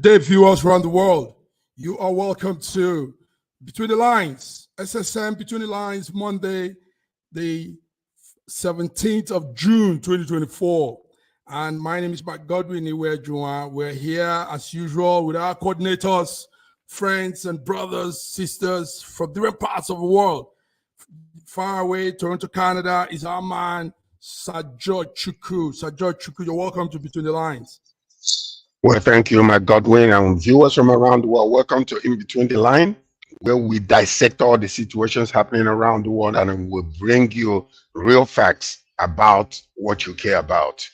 day, viewers around the world. You are welcome to Between the Lines, SSM Between the Lines, Monday, the 17th of June, 2024. And my name is Mark Godwin Iwejuwa. We're here as usual with our coordinators, friends and brothers, sisters from different parts of the world. Far away, Toronto, Canada, is our man, Sir George Chukwu. Sir George Chukwu, you're welcome to Between the Lines. Well, thank you, Mark Godwin, and viewers from around the world. Welcome to In Between the Line, where we dissect all the situations happening around the world and we'll bring you real facts about what you care about.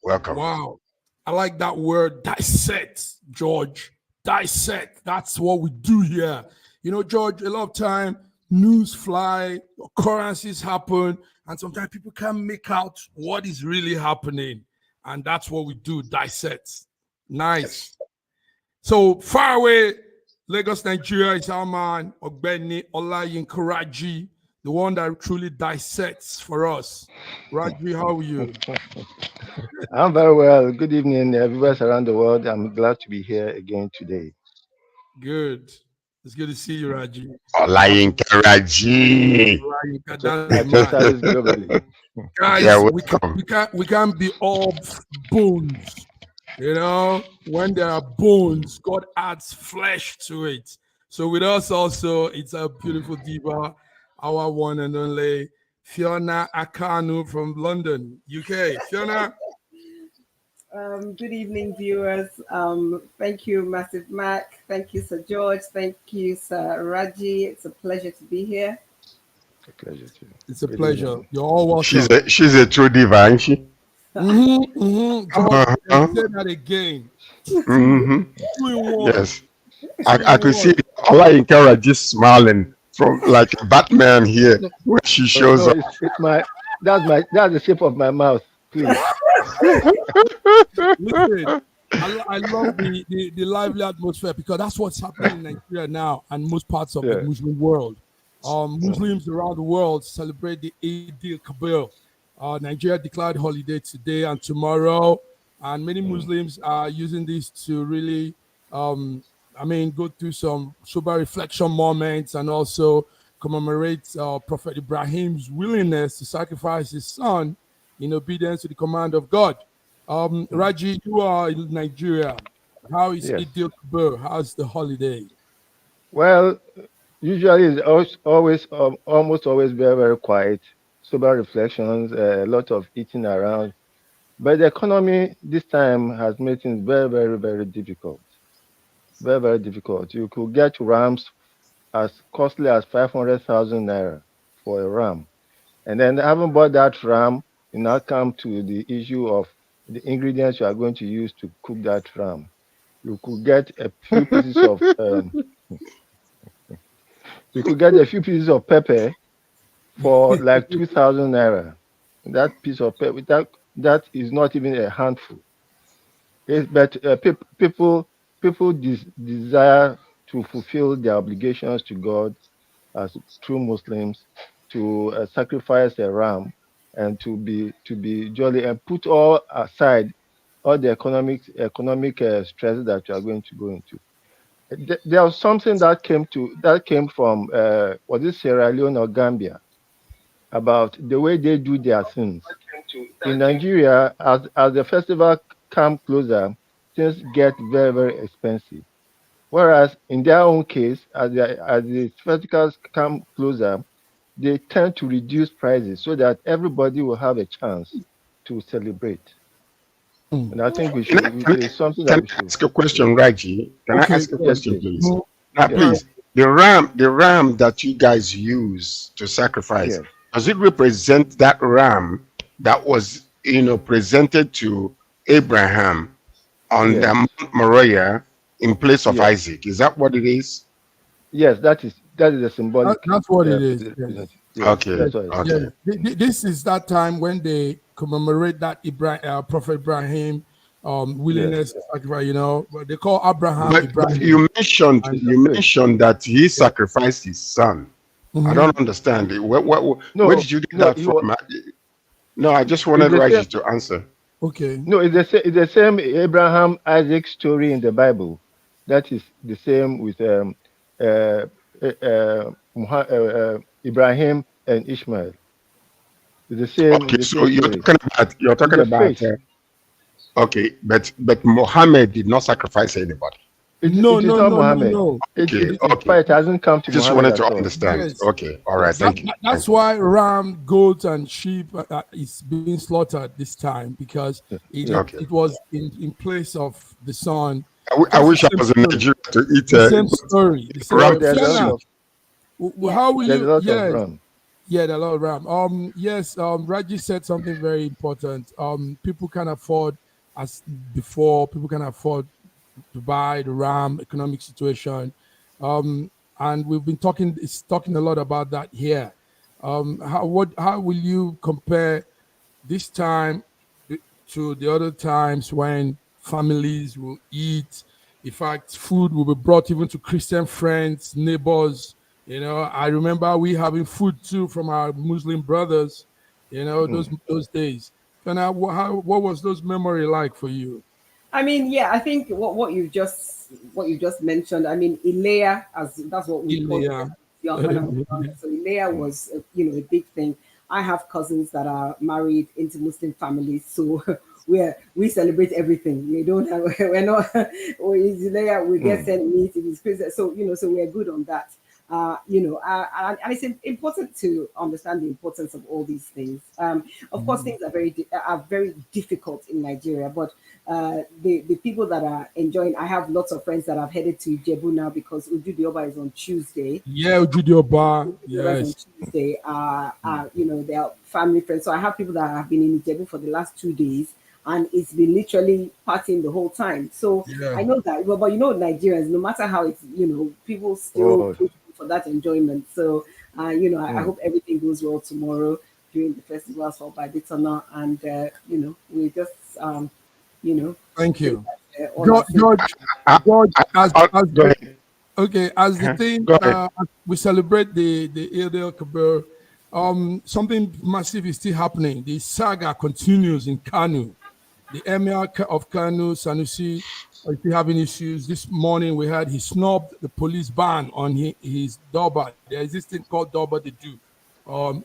Welcome. Wow. I like that word, dissect, George. Dissect. That's what we do here. You know, George, a lot of time news fly, occurrences happen, and sometimes people can't make out what is really happening. And that's what we do, dissect. Nice. So far away, Lagos, Nigeria is our man, Ogbeni Olayinka Raji, the one that truly dissects for us. Raji, how are you? I'm very well. Good evening, everybody around the world. I'm glad to be here again today. Good. It's good to see you, Raji. Olayinka Raji. Guys, yeah, we can't be all bones. You know, when there are bones, God adds flesh to it. So with us also, it's a beautiful diva, our one and only Fiona Akanu from London, UK. Fiona. Good evening, viewers. Thank you, Massive Mac. Thank you, Sir George. Thank you, Sir Raji. It's a pleasure to be here. It's a pleasure. You're all welcome. She's a true diva, isn't she? George, say that again. Yes. I could see Olayinka Raji smiling from like Batman here when she shows up. That's the shape of my mouth, please. Listen, I love the lively atmosphere because that's what's happening in Nigeria now and most parts of the Muslim world. Muslims around the world celebrate the Eid al-Kabir. Nigeria declared holiday today and tomorrow, and many Muslims are using this to really, go through some sober reflection moments and also commemorate Prophet Ibrahim's willingness to sacrifice his son in obedience to the command of God. Raji, you are in Nigeria. How is Eid al-Kabir? How's the holiday? Well, usually it's almost always very, very quiet. Sober reflections, a lot of eating around. But the economy this time has made things very, very, very difficult. Very, very difficult. You could get rams as costly as 500,000 naira for a ram. And then having bought that ram, you now come to the issue of the ingredients you are going to use to cook that ram. You could get a few pieces of pepper for like 2,000 naira. That piece of pepper, that is not even a handful. But people desire to fulfill their obligations to God as true Muslims, to sacrifice a ram and to be jolly and put all aside all the economic stresses that you are going to go into. There was something that came from was it Sierra Leone or Gambia, about the way they do their things. In Nigeria, as the festival comes closer, things get very, very expensive. Whereas in their own case, as the festivals come closer, they tend to reduce prices so that everybody will have a chance to celebrate. And I think we should. It's something that we should. Ask a question, Raji? Can I ask a question, please? Now, please, the ram that you guys use to sacrifice, does it represent that ram that was, presented to Abraham on the Mount Moriah in place of Isaac? Is that what it is? Yes, that is a symbolic. That's what it is. Okay. This is that time when they commemorate that Prophet Ibrahim willingness to sacrifice. But they call Abraham. But you mentioned that he sacrificed his son. I don't understand it. Where did you get that from? No, I just wanted Raji to answer. Okay. No, it's the same Abraham Isaac story in the Bible. That is the same with Ibrahim and Ishmael. It's the same. Okay, The so same story. you're It's talking a about faith. okay, but Muhammad did not sacrifice anybody. No, It is no, not no, no, Muhammad. no. Okay, The okay. fight hasn't come to I just Muhammad wanted at to all. understand. Yes. Okay, all right, thank you. That's why ram, goats, and sheep is being slaughtered this time, because Yeah. Okay. it was in place of the son. I Just the wish I same was in story. Nigeria to eat The same story. The same ram No, story. there's a lot soup. Fiona, of Yeah. how will there's a you? lot of Yes. ram. Yeah, the Lord Ram. Yes, Raji said something very important. People can afford, as before, people can afford to buy the Ram economic situation. And we've been talking a lot about that here. How will you compare this time to the other times when families will eat? In fact, food will be brought even to Christian friends, neighbors. I remember we having food too from our Muslim brothers. Those days. Fana, what was those memory like for you? I mean, yeah, I think what you just mentioned. I mean, Ilea, as that's what we called it Ilya. when I was younger. So Ilea was, a big thing. I have cousins that are married into Muslim families, so we celebrate everything. We don't have we're not it's Ilea, we get sent meat if it's Christmas. So so we're good on that. And it's important to understand the importance of all these things. Of course, things are very difficult in Nigeria, but the people that are enjoying, I have lots of friends that have headed to Jebu now because Ujudioba is on Tuesday. Yeah, Judio Bar. Ujudioba is on Yes. Tuesday. They are family friends. So I have people that have been in Jebu for the last 2 days, and it's been literally partying the whole time. So Yeah. I know that, but Nigerians, no matter how it's, people still Oh, push for that enjoyment. So, I hope everything goes well tomorrow during the festival as well by Ditana. And, we just, Thank say you. that all our sins. George, I, George, as go ahead. okay, as the thing, Go ahead. as we celebrate the Eid al-Kabir, something massive is still happening. The saga continues in Kanu. The Emir of Kanu, Sanusi, is still having issues. This morning we had he snubbed the police ban on his Doba. There is this thing called Doba they do.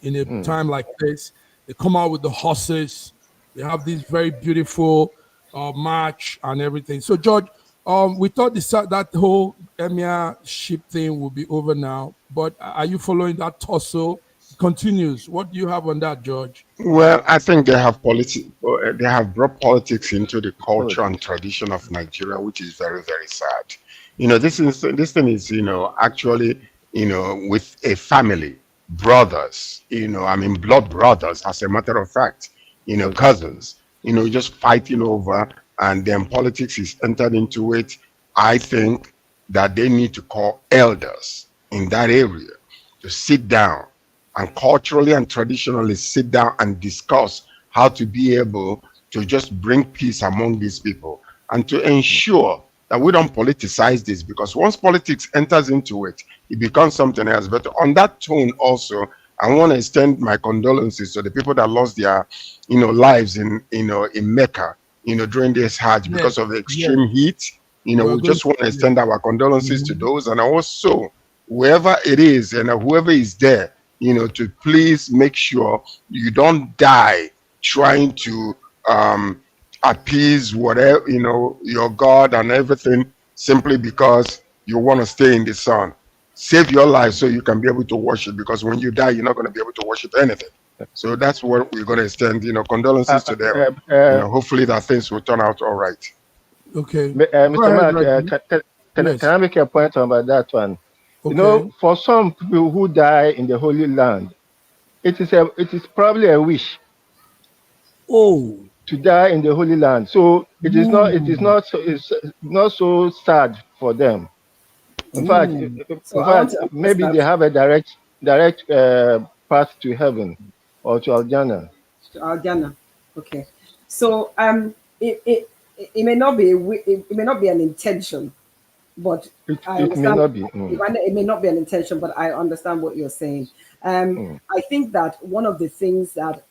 In a time like this, they come out with the horses. They have this very beautiful march and everything. So, George, we thought that whole Emir ship thing will be over now, but are you following that tussle? It continues. What do you have on that, George? Well, I think they have brought politics into the culture politics. and tradition of Nigeria, which is very, very sad. This thing is, actually, with a family, brothers, I mean, blood brothers, as a matter of fact, cousins, just fighting over, and then politics is entered into it. I think that they need to call elders in that area to sit down and culturally and traditionally sit down and discuss how to be able to just bring peace among these people and to ensure that we don't politicize this, because once politics enters into it, it becomes something else. But on that tone also, I want to extend my condolences to the people that lost their lives in Mecca during this Hajj Yes, because of the yes. extreme heat. We're We going just want to extend our condolences to to. those, and also wherever it is and whoever is there, to please make sure you don't die trying to appease whatever, your God and everything, simply because you want to stay in the sun. Save your life so you can be able to worship, because when you die, you're not going to be able to worship anything. So that's what we're going to extend, Uh, condolences to them. uh, uh, Hopefully that things will turn out all right. Okay. Go Mr. ahead, Mark, Reggie. can Yes. I make a point about that one? Okay. For some people who die in the Holy Land, it is probably a wish Oh. to die in the Holy Land. So Ooh. it's not so sad for them. Ooh. So I want to address Maybe they that have a direct path to heaven or to Al-Jannah. to Ghana. Okay. So it may not be it may not be an intention, but I It may understand. not be. It may not be an intention, but I understand what you're saying. Mm, I think that one of the things that,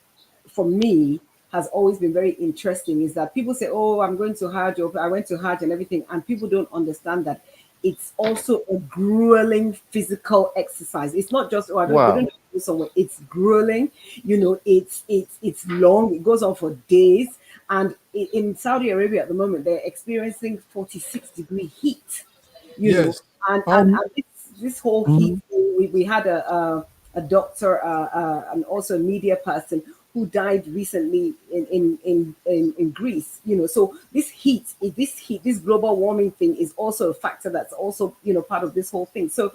for me, has always been very interesting is that people say, oh, I'm going to Hajj, or I went to Hajj and everything, and people don't understand that it's also a grueling physical exercise. It's not just, oh, we don't do somewhere. It's grueling, it's long, it goes on for days. And in Saudi Arabia at the moment, they're experiencing 46-degree heat, Yes. and this whole heat, we had a doctor and also a media person who died recently in Greece. So this global warming thing is also a factor that's also part of this whole thing. So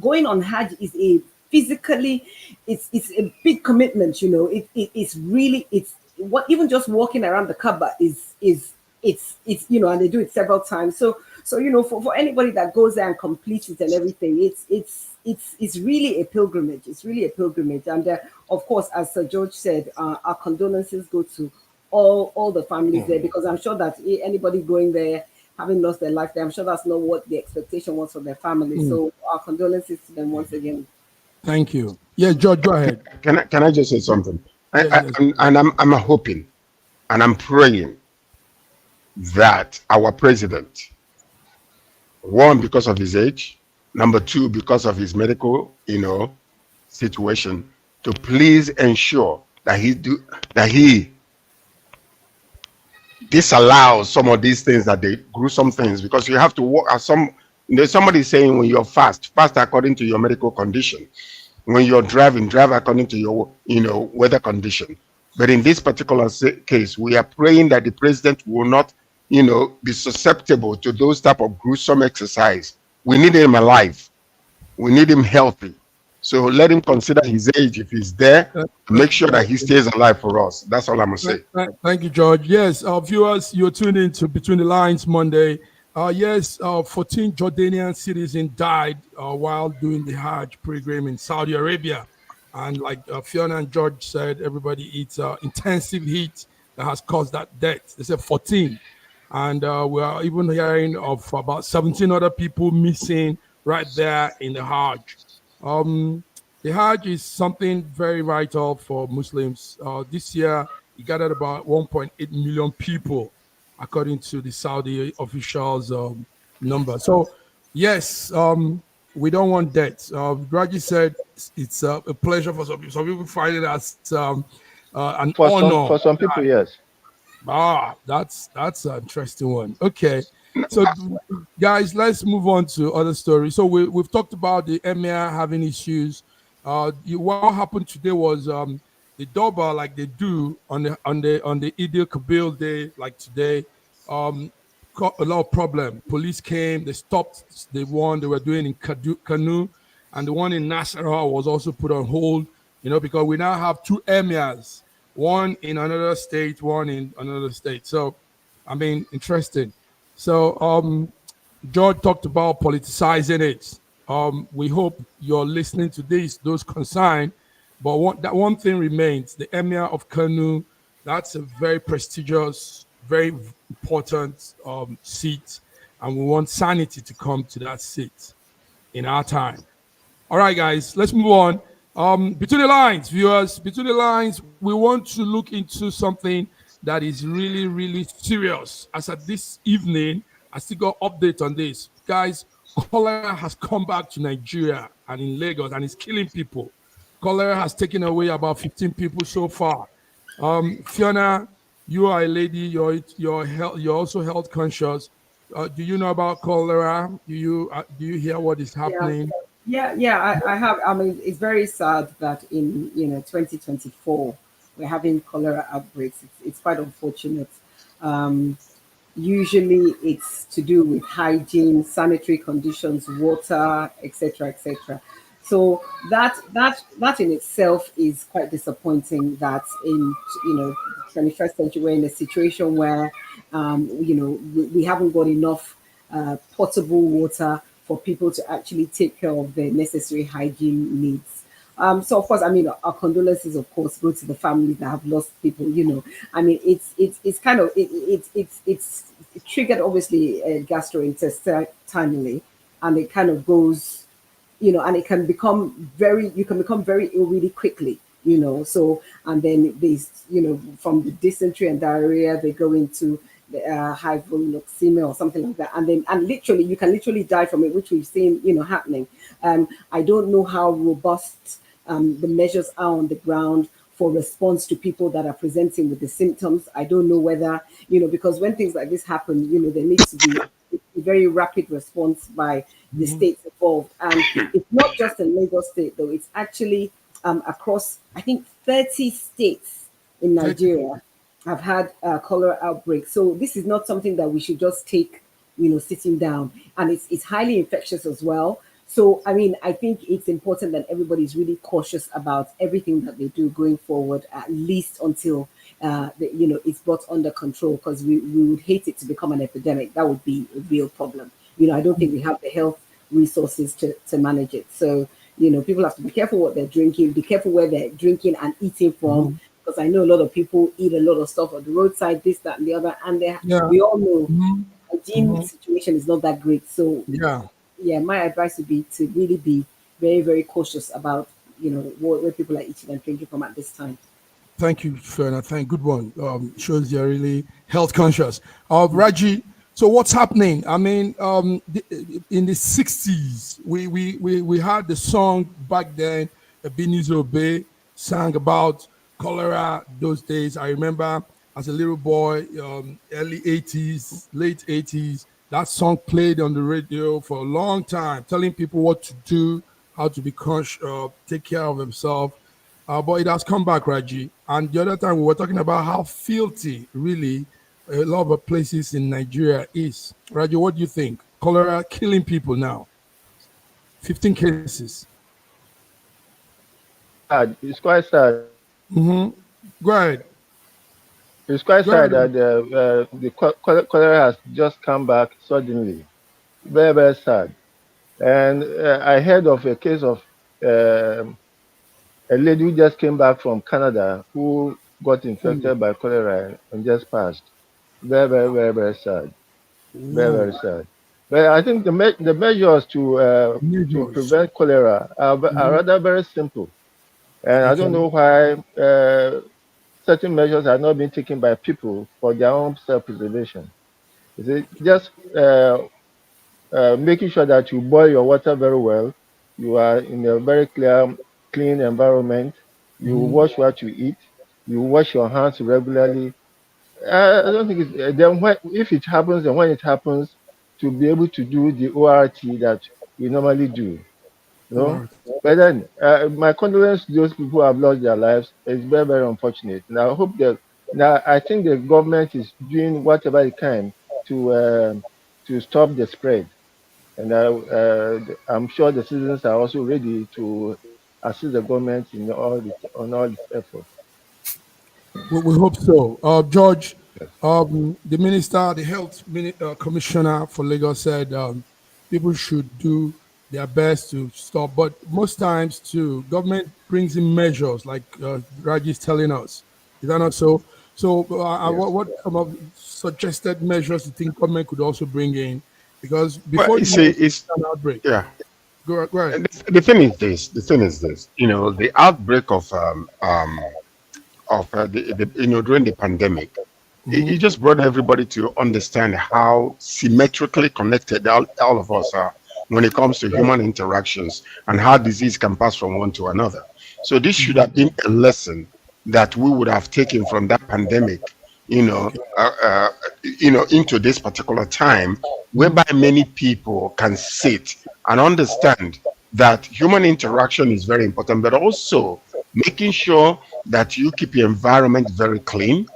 going on Hajj is a physically, it's a big commitment. It's really, it's what, even just walking around the Kaaba is it's and they do it several times. So for anybody that goes there and completes it and everything, it's really a pilgrimage. It's really a pilgrimage. And of course, as Sir George said, our condolences go to all the families there, because I'm sure that anybody going there having lost their life there, I'm sure that's not what the expectation was for their family. So our condolences to them once again. Thank you. Yeah, George, go ahead. Can I just say something? Yes. I'm hoping and I'm praying that our president, one, because of his age, number two, because of his medical situation, to please ensure that he disallows some of these things, that they gruesome things, because you have to work as there's somebody saying, when you're fast according to your medical condition. When you're driving, drive according to your weather condition. But in this particular case, we are praying that the president will not be susceptible to those type of gruesome exercise. We need him alive. We need him healthy. So let him consider his age if he's there, to make sure that he stays alive for us. That's all I'm going to say. Thank you, George. Yes, viewers, you're tuned in to Between the Lines Monday. 14 Jordanian citizens died while doing the Hajj pilgrim in Saudi Arabia. And like Fiona and George said, everybody, it's intensive heat that has caused that death. They said 14. And we are even hearing of about 17 other people missing right there in the Hajj. The Hajj is something very vital for Muslims. This year, it gathered about 1.8 million people, according to the Saudi officials' number. So, yes, we don't want death. Raji said it's a pleasure for some people. Some people find it as an honor. For some people, yes. That's an interesting one. Okay. So, guys, let's move on to other stories. So we've talked about the emir having issues. What happened today was the Doba, like they do on the Eid al-Kabir day, like today, got a lot of problem. Police came, they stopped the one they were doing in Kanu, and the one in Nasarawa was also put on hold. Because we now have two emirs, one in another state, one in another state. So, I mean, interesting. So, George talked about politicizing it. We hope you're listening to those concerned. But one thing remains: the Emir of Kanu. That's a very prestigious, very important seat, and we want sanity to come to that seat in our time. All right, guys, let's move on. Between the lines, viewers, between the lines, we want to look into something that is really, really serious. As at this evening, I still got update on this. Guys, cholera has come back to Nigeria and in Lagos, and it's killing people. Cholera has taken away about 15 people so far. Fiona, you are a lady. You're also health conscious. Do you know about cholera? Do you hear what is happening? Yeah, I have. I mean, it's very sad that in 2024 we're having cholera outbreaks. It's quite unfortunate. Usually it's to do with hygiene, sanitary conditions, water, etc., etc. So that in itself is quite disappointing. That in 21st century we're in a situation where we haven't got enough potable water for people to actually take care of the necessary hygiene needs. So of course, I mean, our condolences, of course, go to the families that have lost people. I mean, it's kind of it's triggered obviously gastrointestinally, and it kind of goes, and it can become very ill really quickly. So, and then these, from the dysentery and diarrhea, they go into the hypoglycemia or something like that, and literally you can literally die from it, which we've seen happening. I don't know how robust the measures are on the ground for response to people that are presenting with the symptoms. I don't know whether, because when things like this happen, there needs to be a very rapid response by the states involved. And it's not just in Lagos State, though. It's actually across, I think, 30 states in Nigeria have had cholera outbreaks. So this is not something that we should just take, sitting down. And it's highly infectious as well. So, I mean, I think it's important that everybody's really cautious about everything that they do going forward, at least until, it's brought under control, because we would hate it to become an epidemic. That would be a real problem. I don't think we have the health resources to manage it. So, people have to be careful what they're drinking, be careful where they're drinking and eating from, because I know a lot of people eat a lot of stuff on the roadside, this, that, and the other, and we all know hygiene situation is not that great. So, my advice would be to really be very, very cautious about, where people are eating and drinking from at this time. Thank you, Fiona. Good one. Shows you're really health conscious. Raji, so what's happening? I mean, in the 60s, we had the song back then, Ebenezer Obey sang about cholera those days. I remember as a little boy, early 80s, late 80s, that song played on the radio for a long time, telling people what to do, how to be conscious, take care of themselves. But it has come back, Raji. And the other time we were talking about how filthy, really, a lot of places in Nigeria is. Raji, what do you think? Cholera killing people now. 15 cases. It's quite sad. Go ahead. It's quite sad that the cholera has just come back suddenly. Very, very sad. And I heard of a case of a lady who just came back from Canada who got infected by cholera and just passed. Very, very, very, very sad. Very, very sad. But I think the measures to prevent cholera are rather very simple. And I don't know why certain measures are not being taken by people for their own self-preservation. Is it just making sure that you boil your water very well, you are in a very clean environment, you wash what you eat, you wash your hands regularly. I don't think it's then if it happens and when it happens, to be able to do the ORT that we normally do. But then my condolences to those people who have lost their lives. It's very, very unfortunate. And I hope that now I think the government is doing whatever it can to stop the spread. And I'm sure the citizens are also ready to assist the government in on all its efforts. We hope so. George, the minister, the health commissioner for Lagos said people should do their best to stop. But most times, too, government brings in measures like Raji is telling us. Is that not so? So what some of suggested measures do you think government could also bring in? Because before it's an outbreak. Yeah. Go ahead. The thing is this. The outbreak of during the pandemic, it just brought everybody to understand how symmetrically connected all of us are when it comes to human interactions and how disease can pass from one to another. So this should have been a lesson that we would have taken from that pandemic, into this particular time, whereby many people can sit and understand that human interaction is very important, but also making sure that you keep your environment very clean,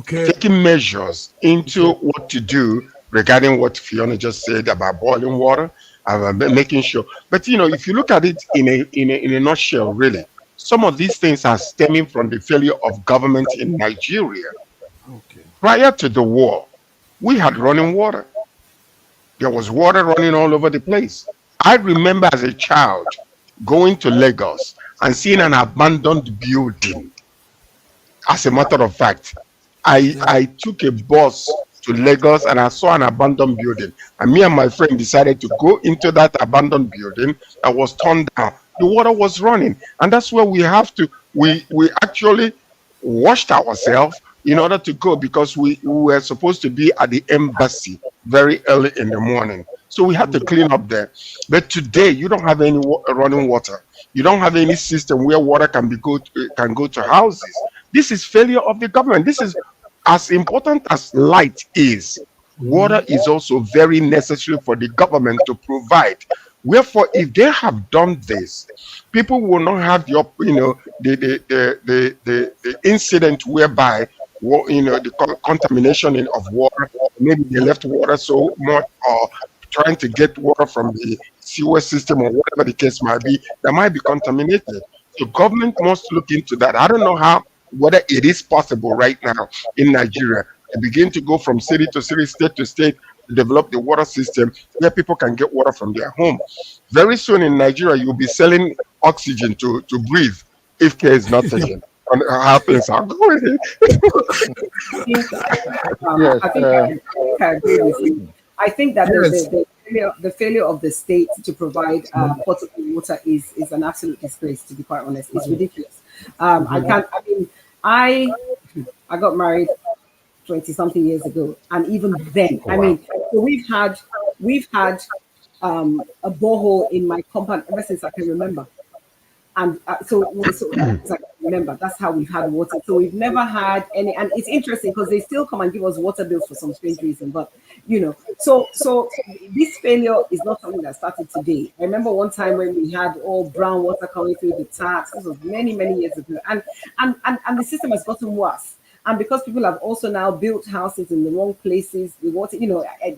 taking measures into what to do regarding what Fiona just said about boiling water, making sure. But if you look at it in a nutshell, really, some of these things are stemming from the failure of government in Nigeria. Prior to the war, we had running water. There was water running all over the place. I remember as a child going to Lagos and seeing an abandoned building. As a matter of fact, I took a bus to Lagos and I saw an abandoned building. And me and my friend decided to go into that abandoned building that was torn down the water was running. And that's where we have to, we actually washed ourselves in order to go, because we were supposed to be at the embassy very early in the morning. So we had to clean up there. But today you don't have any running water. You don't have any system where water can go to houses. This is failure of the government. This is as important as light is. Water is also very necessary for the government to provide. Wherefore, if they have done this, people will not have the incident whereby the contamination of water. Maybe they left water so much, or trying to get water from the sewer system, or whatever the case might be, that might be contaminated. So government must look into that. I don't know whether it is possible right now in Nigeria to begin to go from city to city, state to state, to develop the water system where people can get water from their home. Very soon in Nigeria, you'll be selling oxygen to breathe if care is not taken on how things are going. I agree with you. I think that the failure of the state to provide potable water is an absolute disgrace, to be quite honest. It's ridiculous. I got married 20 something years ago, and even then, so we've had a borehole in my compound ever since I can remember. And so as I can remember, that's how we've had water. So we've never had any, and it's interesting because they still come and give us water bills for some strange reason. But so this failure is not something that started today. I remember one time when we had all brown water coming through the taps. This was many years ago, and the system has gotten worse. And because people have also now built houses in the wrong places, the water,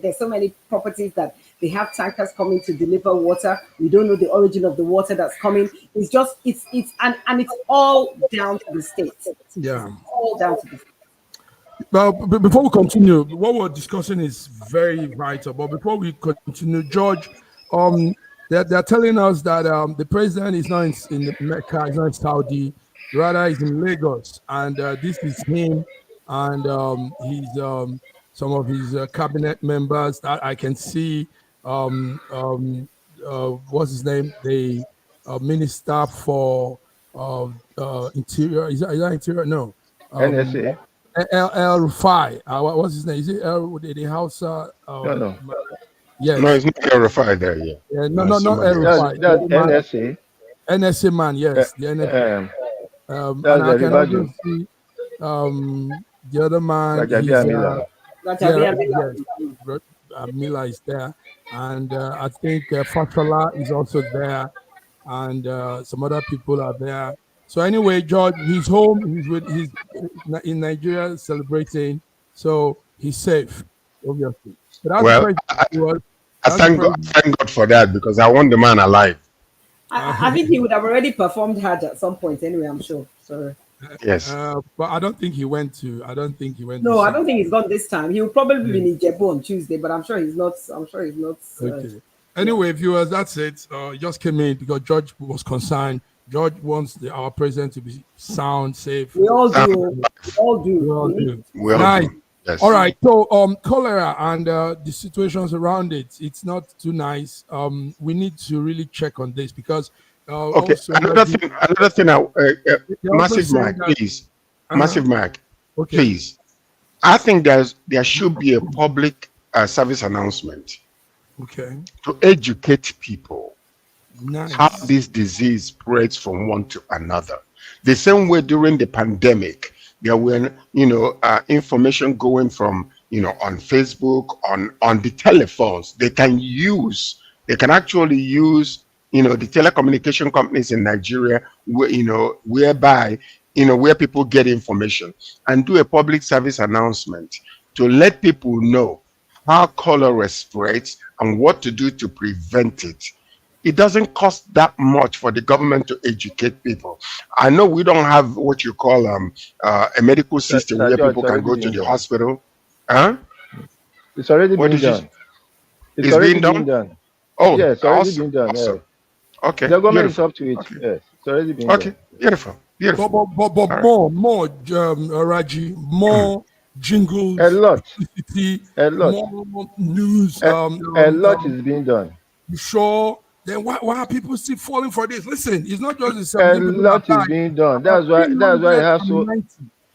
there's so many properties that they have tankers coming to deliver water. We don't know the origin of the water that's coming. It's just, it's all down to the state. Yeah. It's all down to the state. Well, before we continue, what we're discussing is very vital. But before we continue, George, they're telling us that the president is not in Mecca, he's not in Saudi, rather he's in Lagos, and this is him and he's some of his cabinet members that I can see. What's his name? The minister for interior. Is that interior? No. NSA. El Rufai. What's his name? Is it the House? No. Yes. No, it's not El Rufai there yet. Yeah, not El Rufai. That's NSA. NSA man, yes. The NSA. And I can also see the other man. Mila is there, and I think Fashola is also there, and some other people are there. So anyway, George, he's home. He's in Nigeria celebrating, so he's safe, obviously. But I thank God for that, because I want the man alive. I think he would have already performed Hajj at some point anyway, I'm sure. So yes. But I don't think he went to. No, I don't think he's gone this time. He will probably be in Ijebu on Tuesday, but I'm sure he's not. Okay. Anyway, viewers, that's it. Just came in because George was concerned. George wants our president to be sound, safe. We all do. We all do. Nice. Yes. All right. So, cholera and the situations around it, it's not too nice. We need to really check on this because. Okay. Another thing. Massive Mike, please. Massive Mike, okay. Please. I think there should be a public service announcement. Okay. To educate people. Nice. How this disease spreads from one to another. The same way during the pandemic. There were, information going from, on Facebook, on the telephones. They can actually use, the telecommunication companies in Nigeria, whereby, where people get information, and do a public service announcement to let people know how cholera spreads and what to do to prevent it. It doesn't cost that much for the government to educate people. I know we don't have what you call a medical system where people can go to the hospital. Huh? It's already been done. It's being done? Oh, yes, it's already been done. Awesome. Yeah. Okay. The government is up to it. Okay. Yes, it's already been done. Okay, beautiful. But right. more, Raji, more jingles. A lot. More news. A lot is being done. You sure? then why are people still falling for this? Listen, it's not just the A 17 people lot that is being done. That's why you have so 390.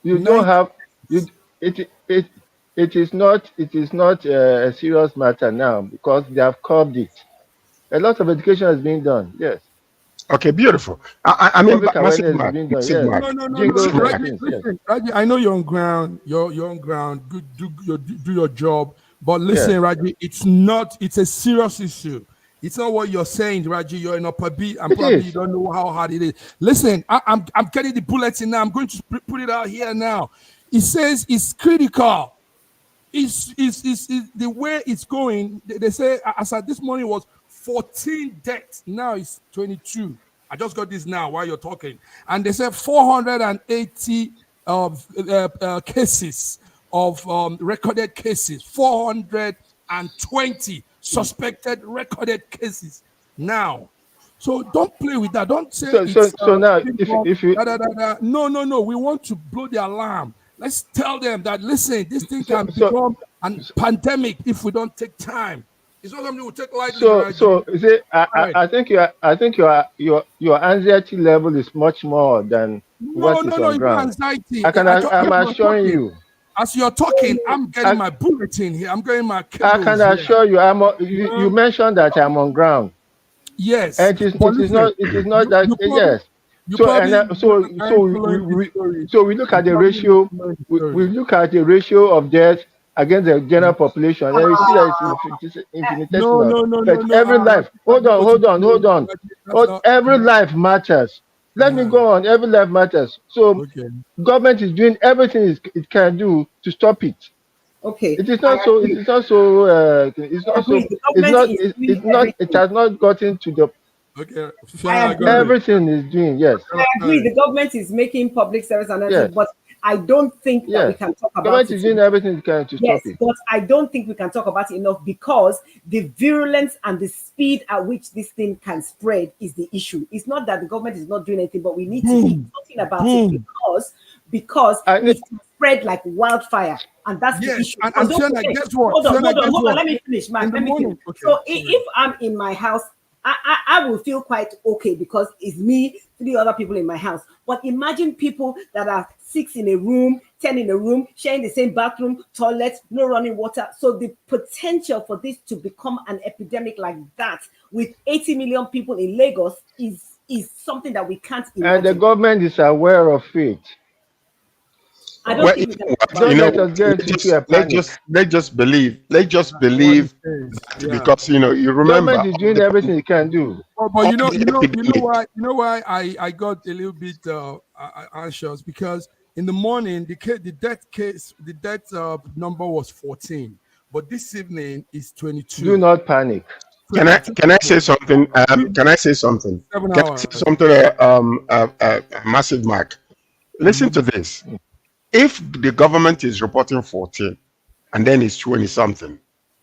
you don't have you it is not a serious matter now because they have curbed it. A lot of education is being done. Yes. Okay, beautiful. I mean, Public massive awareness is mark, being done. massive Yes. mark. No. Jingles and Raji, things. Yes. listen, Raji, I know you're on ground. You're on ground. Good, do your job. But listen, Yes. Raji, it's a serious issue. It's not what you're saying, Raji. You're in upper B, and It probably you is. don't know how hard it is. Listen, I'm getting the bulletin now. I'm going to put it out here now. It says it's critical. Is the way it's going. They say as at this morning was 14 deaths. Now it's 22. I just got this now while you're talking, and they said 480 cases of recorded cases. 420 suspected recorded cases now. So don't play with that. Don't say So now if you No. We want to blow the alarm. Let's tell them that listen, this thing can become a pandemic if we don't take time. It's not something we take lightly. so you see, I think your anxiety level is much more than what is on It's not ground. anxiety. I'm assuring you. As you're talking, I'm getting my bulletin here. I'm getting my I cables can here. assure you, you mentioned that I'm on ground. Yes. And it is not that yes. So we look at the ratio. We look at the ratio of deaths against the general population, and we see that it's infinitesimal. But every life. Hold on. Every life matters. Let me go on. Every life matters. So government is doing everything it can do to stop it. Okay. It has not gotten to the everything is doing. Yes. I agree. The government is making public service announcements, but I don't think that we can talk about government it. is doing everything it can to stop it. But I don't think we can talk about it enough because the virulence and the speed at which this thing can spread is the issue. It's not that the government is not doing anything, but we need to do something about it because it can spread like wildfire. And that's the issue. And guess what? Hold on. Let me finish, man. Let me finish. Okay, so if I'm in my house, I will feel quite okay because it's me, 3 other people in my house. But imagine people that are 6 in a room, 10 in a room, sharing the same bathroom, toilet, no running water. So the potential for this to become an epidemic like that with 80 million people in Lagos is something that we can't imagine. And the government is aware of it. I don't think we can. Let's just believe that because you remember government is doing everything it can do. But you know why I got a little bit anxious because in the morning the death number was 14, but this evening is 22. Do not panic. Can I say something? Can I say something? Massive Mark. Listen to this. If the government is reporting 14 and then it's 20 something,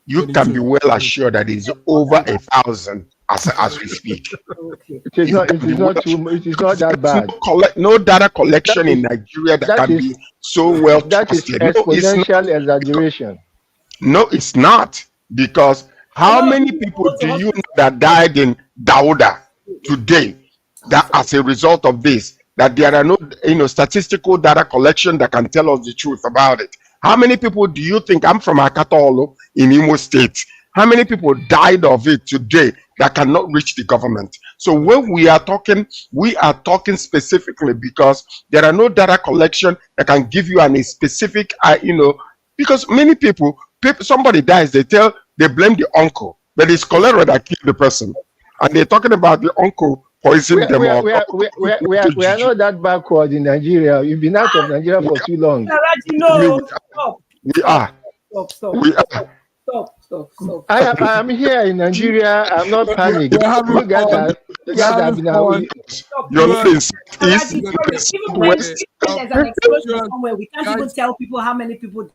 you 22. Can be well assured that it's over 1,000 as we speak. Okay. It is not that bad. No data collection in Nigeria that can be so well that trusted. That is exponential exaggeration. No, it's not. Because how many people do you know that died in Dauda today that as a result of this? That there are no statistical data collection that can tell us the truth about it. How many people do you think, I'm from Akatolo in Imo State, how many people died of it today that cannot reach the government? So when we are talking specifically because there are no data collection that can give you a specific, because many people, somebody dies, they blame the uncle, but it's cholera that killed the person. And they're talking about the uncle poisoning them all. We are not that backward in Nigeria. You've been out of Nigeria for too long. Stop. I am here in Nigeria. I'm not panicked. You guys have been out. Your face is there's an explosion somewhere. We can't even tell people how many people.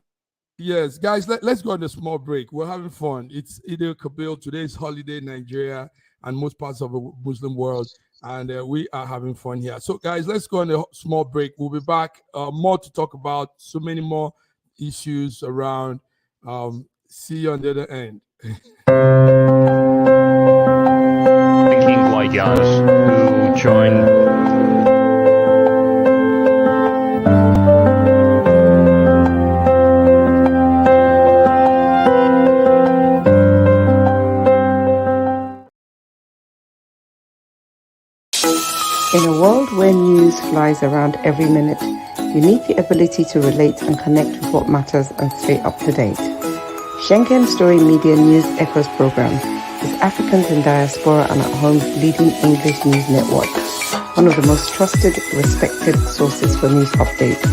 Yes, guys, let's go on a small break. We're having fun. It's Eid al-Kabir. Today's holiday in Nigeria and most parts of the Muslim world, and we are having fun here. So, guys, let's go on a small break. We'll be back. More to talk about. So many more issues around. See you on the other end. Hi guys, who join. In a world where news flies around every minute, you need the ability to relate and connect with what matters and stay up to date. Schengen Story Media News Echoes program is Africans in diaspora and at home's leading English news network, one of the most trusted, respected sources for news updates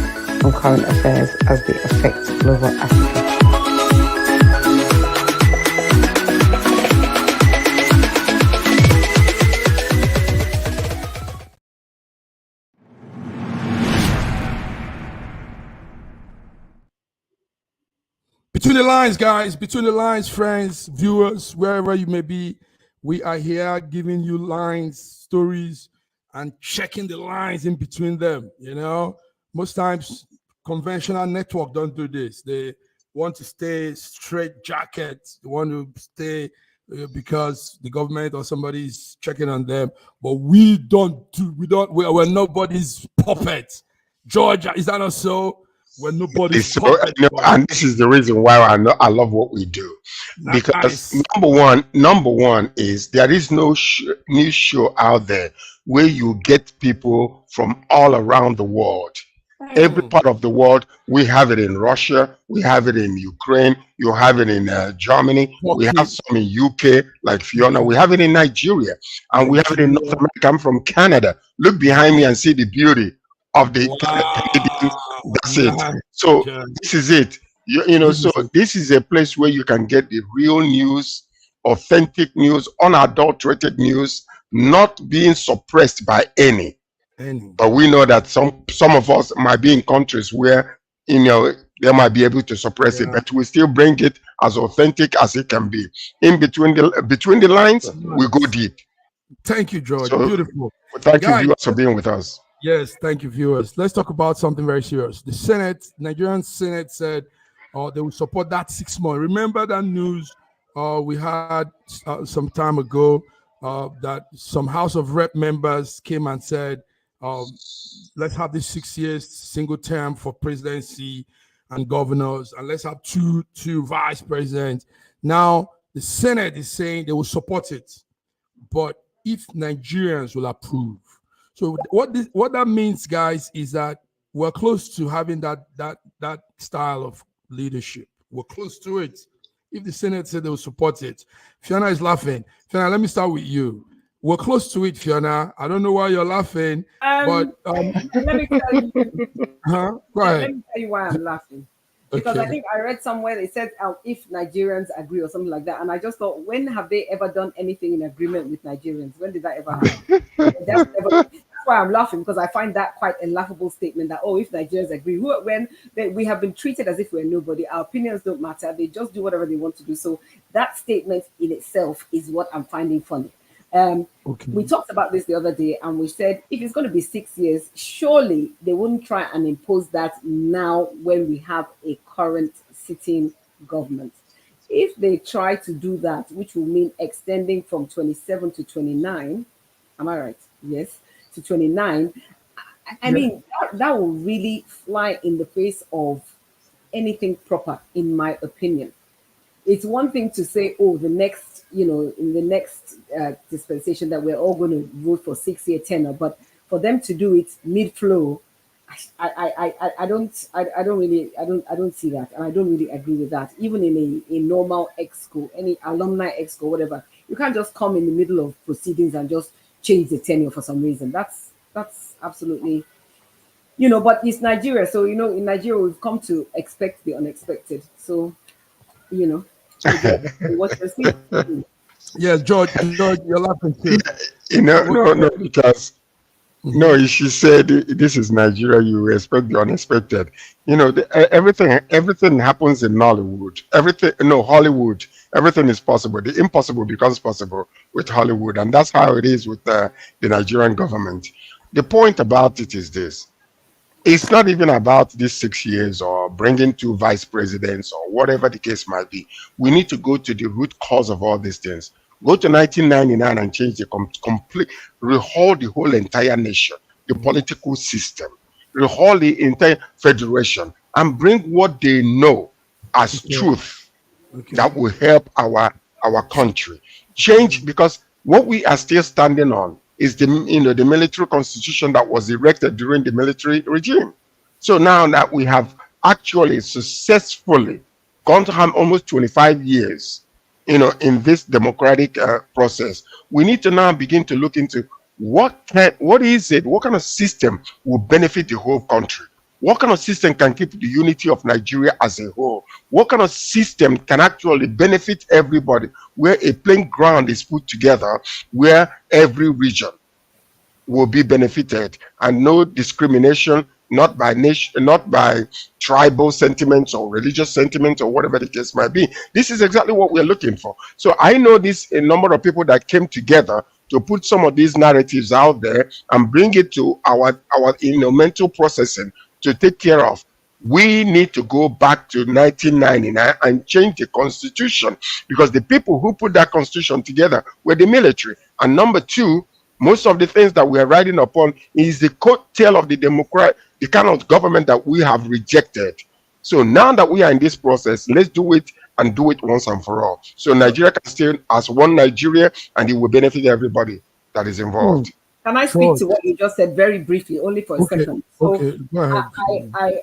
on current affairs as they affect global Africa. Between the lines, guys, between the lines, friends, viewers, wherever you may be, we are here giving you lines, stories, and checking the lines in between them. You know, most times conventional network don't do this. They want to stay straight jacket. They want to stay because the government or somebody is checking on them. But we don't do. We're nobody's puppet. Georgia, is that not so? When nobody's So, puppet. and this is the reason why I love what we do, because Nice. number one is there is no news show out there where you get people from all around the world. Every part of the world. We have it in Russia, we have it in Ukraine, you have it in Germany, we have some in UK like Fiona, we have it in Nigeria, and we have it in North America. I'm from Canada. Look behind me and see the beauty of the Canadian. That's it. So this is it. So this is a place where you can get the real news, authentic news, unadulterated news, not being suppressed by any. But we know that some of us might be in countries where they might be able to suppress it, but we still bring it as authentic as it can be. In between the lines, we go deep. Thank you, George. So, beautiful. Thank you, viewers, for being with us. Yes, thank you, viewers. Let's talk about something very serious. The Nigerian Senate said they will support that 6 months. Remember that news we had some time ago that some House of Rep members came and said, let's have this 6 years single term for presidency and governors, and let's have two vice presidents. Now, the Senate is saying they will support it, but if Nigerians will approve. So what that means, guys, is that we're close to having that style of leadership. We're close to it. If the Senate said they will support it. Fiona is laughing. Fiona, let me start with you. We're close to it, Fiona. I don't know why you're laughing, but let me tell you. Go ahead. Let me tell you why I'm laughing. Because I think I read somewhere they said if Nigerians agree or something like that, and I just thought, when have they ever done anything in agreement with Nigerians? When did that ever happen? That's why I'm laughing, because I find that quite a laughable statement that if Nigerians agree, we have been treated as if we're nobody, our opinions don't matter, they just do whatever they want to do. So that statement in itself is what I'm finding funny. We talked about this the other day, and we said if it's going to be 6 years, surely they wouldn't try and impose that now when we have a current sitting government. If they try to do that, which will mean extending from 27 to 29, am I right? Yes, to 29. I mean, that will really fly in the face of anything proper, in my opinion. It's one thing to say, in the next dispensation that we're all going to vote for 6 year tenure, but for them to do it mid-flow, I don't see that, and I don't really agree with that. Even in a normal exco, any alumni exco, whatever, you can't just come in the middle of proceedings and just change the tenure for some reason. That's absolutely, but it's Nigeria, so in Nigeria we've come to expect the unexpected. So, what you're seeing. Yeah, George, you're laughing too. No, because she said this is Nigeria, you expect the unexpected. Everything happens in Hollywood. Hollywood, everything is possible. The impossible becomes possible with Hollywood, and that's how it is with the Nigerian government. The point about it is this. It's not even about these 6 years or bringing 2 vice presidents or whatever the case might be. We need to go to the root cause of all these things. Go to 1999 and change the complete, rehaul the whole entire nation, the political system, rehaul the entire federation, and bring what they know as truth that will help our country change. Because what we are still standing on is the military constitution that was erected during the military regime. So now that we have actually successfully gone to have almost 25 years, in this democratic process, we need to now begin to look into what kind of system will benefit the whole country. What kind of system can keep the unity of Nigeria as a whole? What kind of system can actually benefit everybody, where a playing ground is put together, where every region will be benefited, and no discrimination, not by nation, not by tribal sentiments or religious sentiments or whatever the case might be. This is exactly what we're looking for. So I know a number of people that came together to put some of these narratives out there and bring it to our mental processing to take care of. We need to go back to 1999 and change the constitution, because the people who put that constitution together were the military. And number two, most of the things that we are riding upon is the coattail of the the kind of government that we have rejected. So now that we are in this process, let's do it, and do it once and for all. So Nigeria can stay as one Nigeria, and it will benefit everybody that is involved. Can I speak to what you just said very briefly, only for a second? So go ahead. I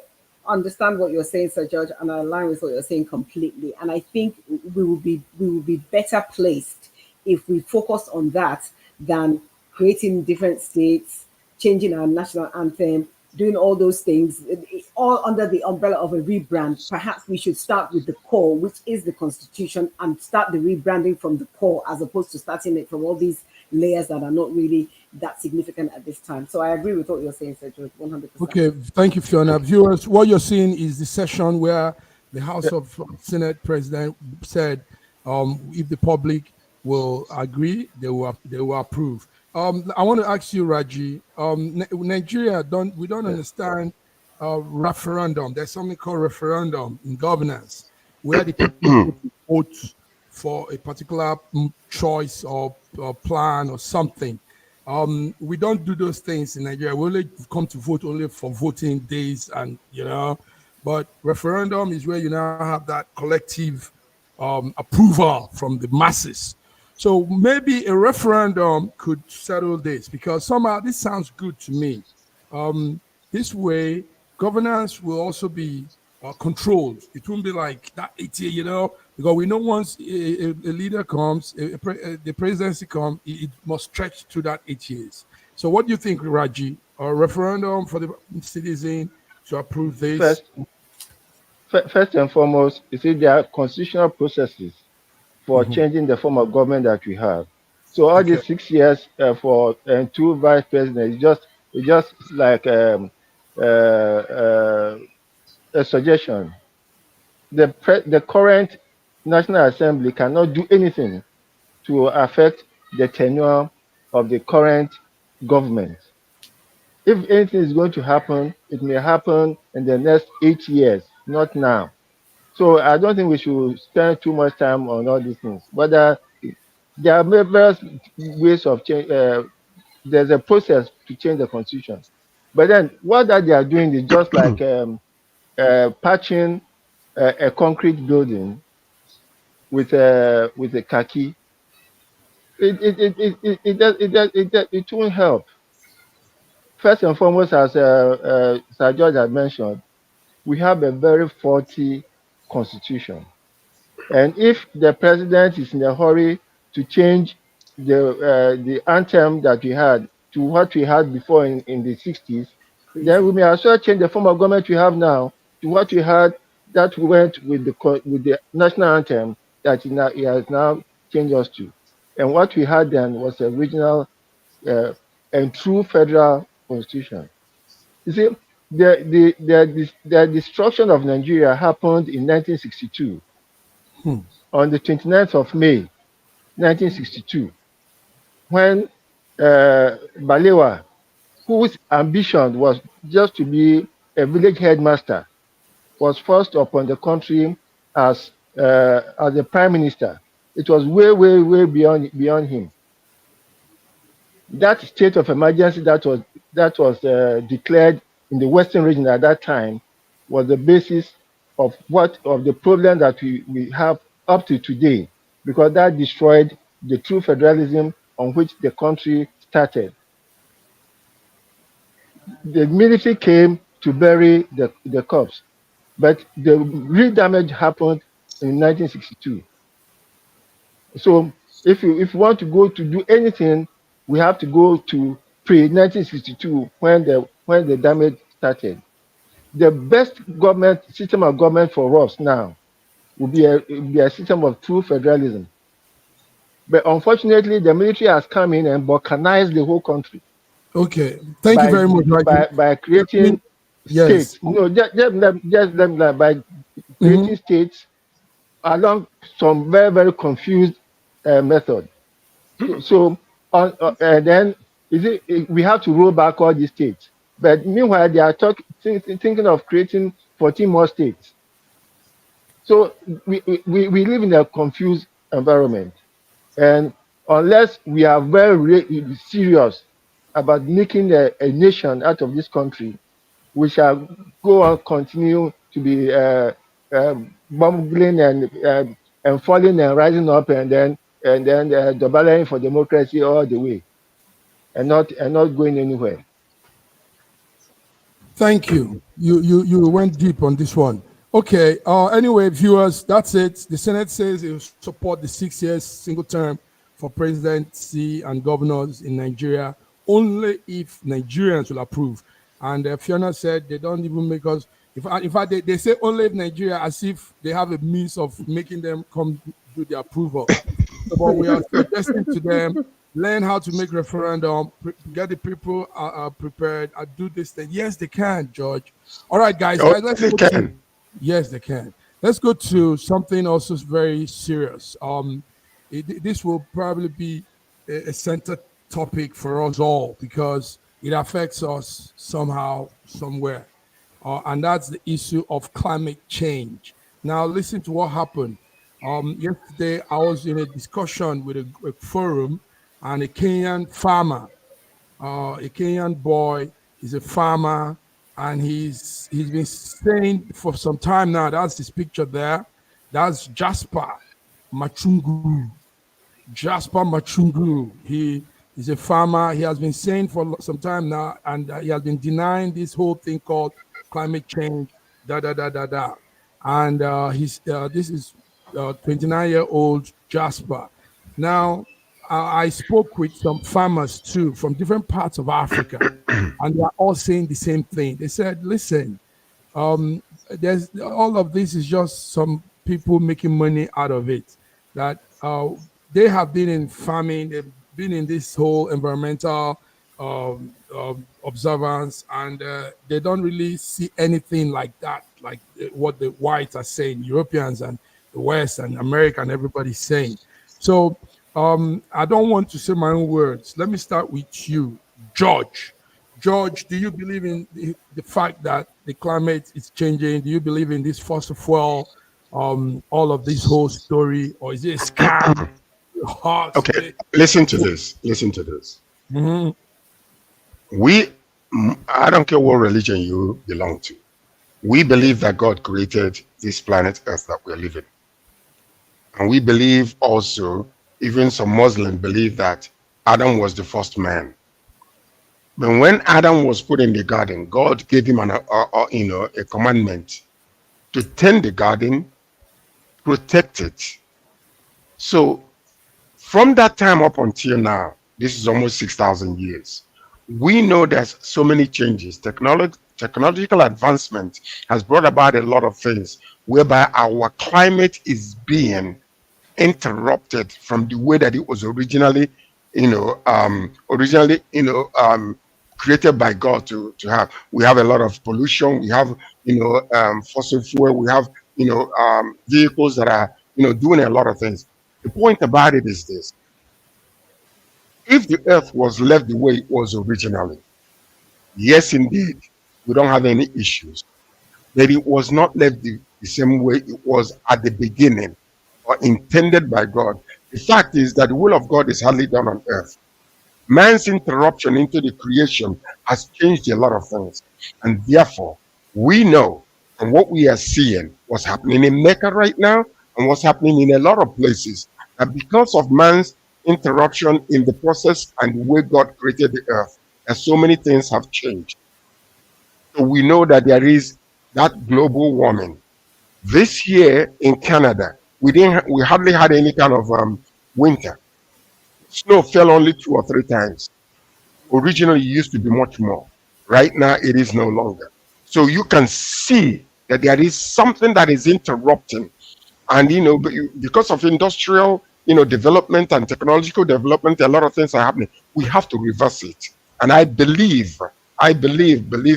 understand what you're saying, Sir George, and I align with what you're saying completely. And I think we will be better placed if we focus on that than creating different states, changing our national anthem, doing all those things, all under the umbrella of a rebrand. Perhaps we should start with the core, which is the Constitution, and start the rebranding from the core, as opposed to starting it from all these layers that are not really that significant at this time. So I agree with what you're saying, Sir George, 100%. Okay, thank you, Fiona. Viewers, what you're seeing is the session where the House of Senate President said, if the public will agree, they will approve. I want to ask you, Raji. Nigeria we don't understand referendum. There's something called referendum in governance, where the people vote for a particular choice or plan or something. We don't do those things in Nigeria. We only come to vote only for voting days, and but referendum is where you now have that collective approval from the masses. So maybe a referendum could settle this, because somehow this sounds good to me. This way, governance will also be controlled. It won't be like that 80, because we know once a leader comes, the presidency comes, it must stretch to that 8 years. So what do you think, Raji? A referendum for the citizen to approve this? First and foremost, you see, there are constitutional processes for changing the form of government that we have. So all these 6 years for 2 vice presidents, it's just like a suggestion. The current National Assembly cannot do anything to affect the tenure of the current government. If anything is going to happen, it may happen in the next 8 years, not now. So I don't think we should spend too much time on all these things. But there are various ways of change. There's a process to change the constitution. But then what that they are doing is just like patching a concrete building with a khaki. It won't help. First and foremost, as Sir George had mentioned, we have a very faulty constitution. And if the president is in a hurry to change the anthem that we had to what we had before in the 60s, then we may as well change the form of government we have now to what we had that went with the national anthem that he has now changed us to. And what we had then was the original and true federal constitution. You see, the destruction of Nigeria happened in 1962. On the 29th of May, 1962, when Balewa, whose ambition was just to be a village headmaster, was forced upon the country as the prime minister. It was way, way, way beyond him. That state of emergency that was declared in the Western region at that time was the basis of the problem that we have up to today, because that destroyed the true federalism on which the country started. The military came to bury the corpse, but the real damage happened in 1962. So if you want to go to do anything, we have to go to pre-1962 when the damage started. The best government system of government for us now will be a system of true federalism. But unfortunately, the military has come in and balkanized the whole country Okay, thank you very much, Raji. by creating Yes. states. No, by Mhm. creating states along some very, very confused method. So and then we have to roll back all these states. But meanwhile, they are thinking of creating 14 more states. So we live in a confused environment. And unless we are very serious about making a nation out of this country, we shall go on continue to be bumbling and falling and rising up and then battling for democracy all the way and not going anywhere. Thank you. You went deep on this one. Okay. Anyway, viewers, that's it. The Senate says it will support the 6 years single term for presidency and governors in Nigeria only if Nigerians will approve. And Fiona said they don't even make us. In fact, they say only if Nigeria, as if they have a means of making them come do the approval. So, but we are suggesting to them learn how to make referendum, get the people prepared, do this thing. Yes, they can, George. All right, guys, let's they go can. yes, they can. Let's go to something also very serious. This will probably be a center topic for us all because it affects us somehow, somewhere. And that's the issue of climate change. Now, listen to what happened. Yesterday, I was in a discussion with a forum, and a Kenyan farmer, a Kenyan boy, is a farmer, and he's been saying for some time now. That's his picture there. That's Jasper Machungu. Jasper Machungu. He is a farmer. He has been saying for some time now, and he has been denying this whole thing called climate change. Da da da da da. And this is 29-year-old Jasper. Now, I spoke with some farmers too from different parts of Africa, and they are all saying the same thing. They said, "Listen, there's all of this is just some people making money out of it. That they have been in farming, they've been in this whole environmental observance, and they don't really see anything like that, like what the whites are saying, Europeans and the West and America and everybody's saying." So I don't want to say my own words. Let me start with you, George. George, do you believe in the fact that the climate is changing? Do you believe in this fossil fuel, all of this whole story, or is it a scam? Okay, listen to this. Listen to this. Mm-hmm. I don't care what religion you belong to. We believe that God created this planet Earth that we're living. And we believe also, even some Muslims believe that Adam was the first man. But when Adam was put in the garden, God gave him a commandment to tend the garden, protect it. So from that time up until now, this is almost 6,000 years, we know there's so many changes. Technological advancement has brought about a lot of things whereby our climate is being interrupted from the way that it was originally created by God to have. We have a lot of pollution. We have fossil fuel. We have vehicles that are doing a lot of things. The point about it is this: if the earth was left the way it was originally, yes, indeed, we don't have any issues. But it was not left the same way it was at the beginning. or intended by God. The fact is that the will of God is hardly done on earth. Man's interruption into the creation has changed a lot of things. And therefore, we know from what we are seeing, what's happening in Mecca right now, and what's happening in a lot of places, that because of man's interruption in the process and the way God created the earth, that so many things have changed. So we know that there is that global warming. This year in Canada, we hardly had any kind of winter. Snow fell only 2 or 3 times. Originally, it used to be much more. Right now, it is no longer. So you can see that there is something that is interrupting. And because of industrial development and technological development, a lot of things are happening. We have to reverse it. And believe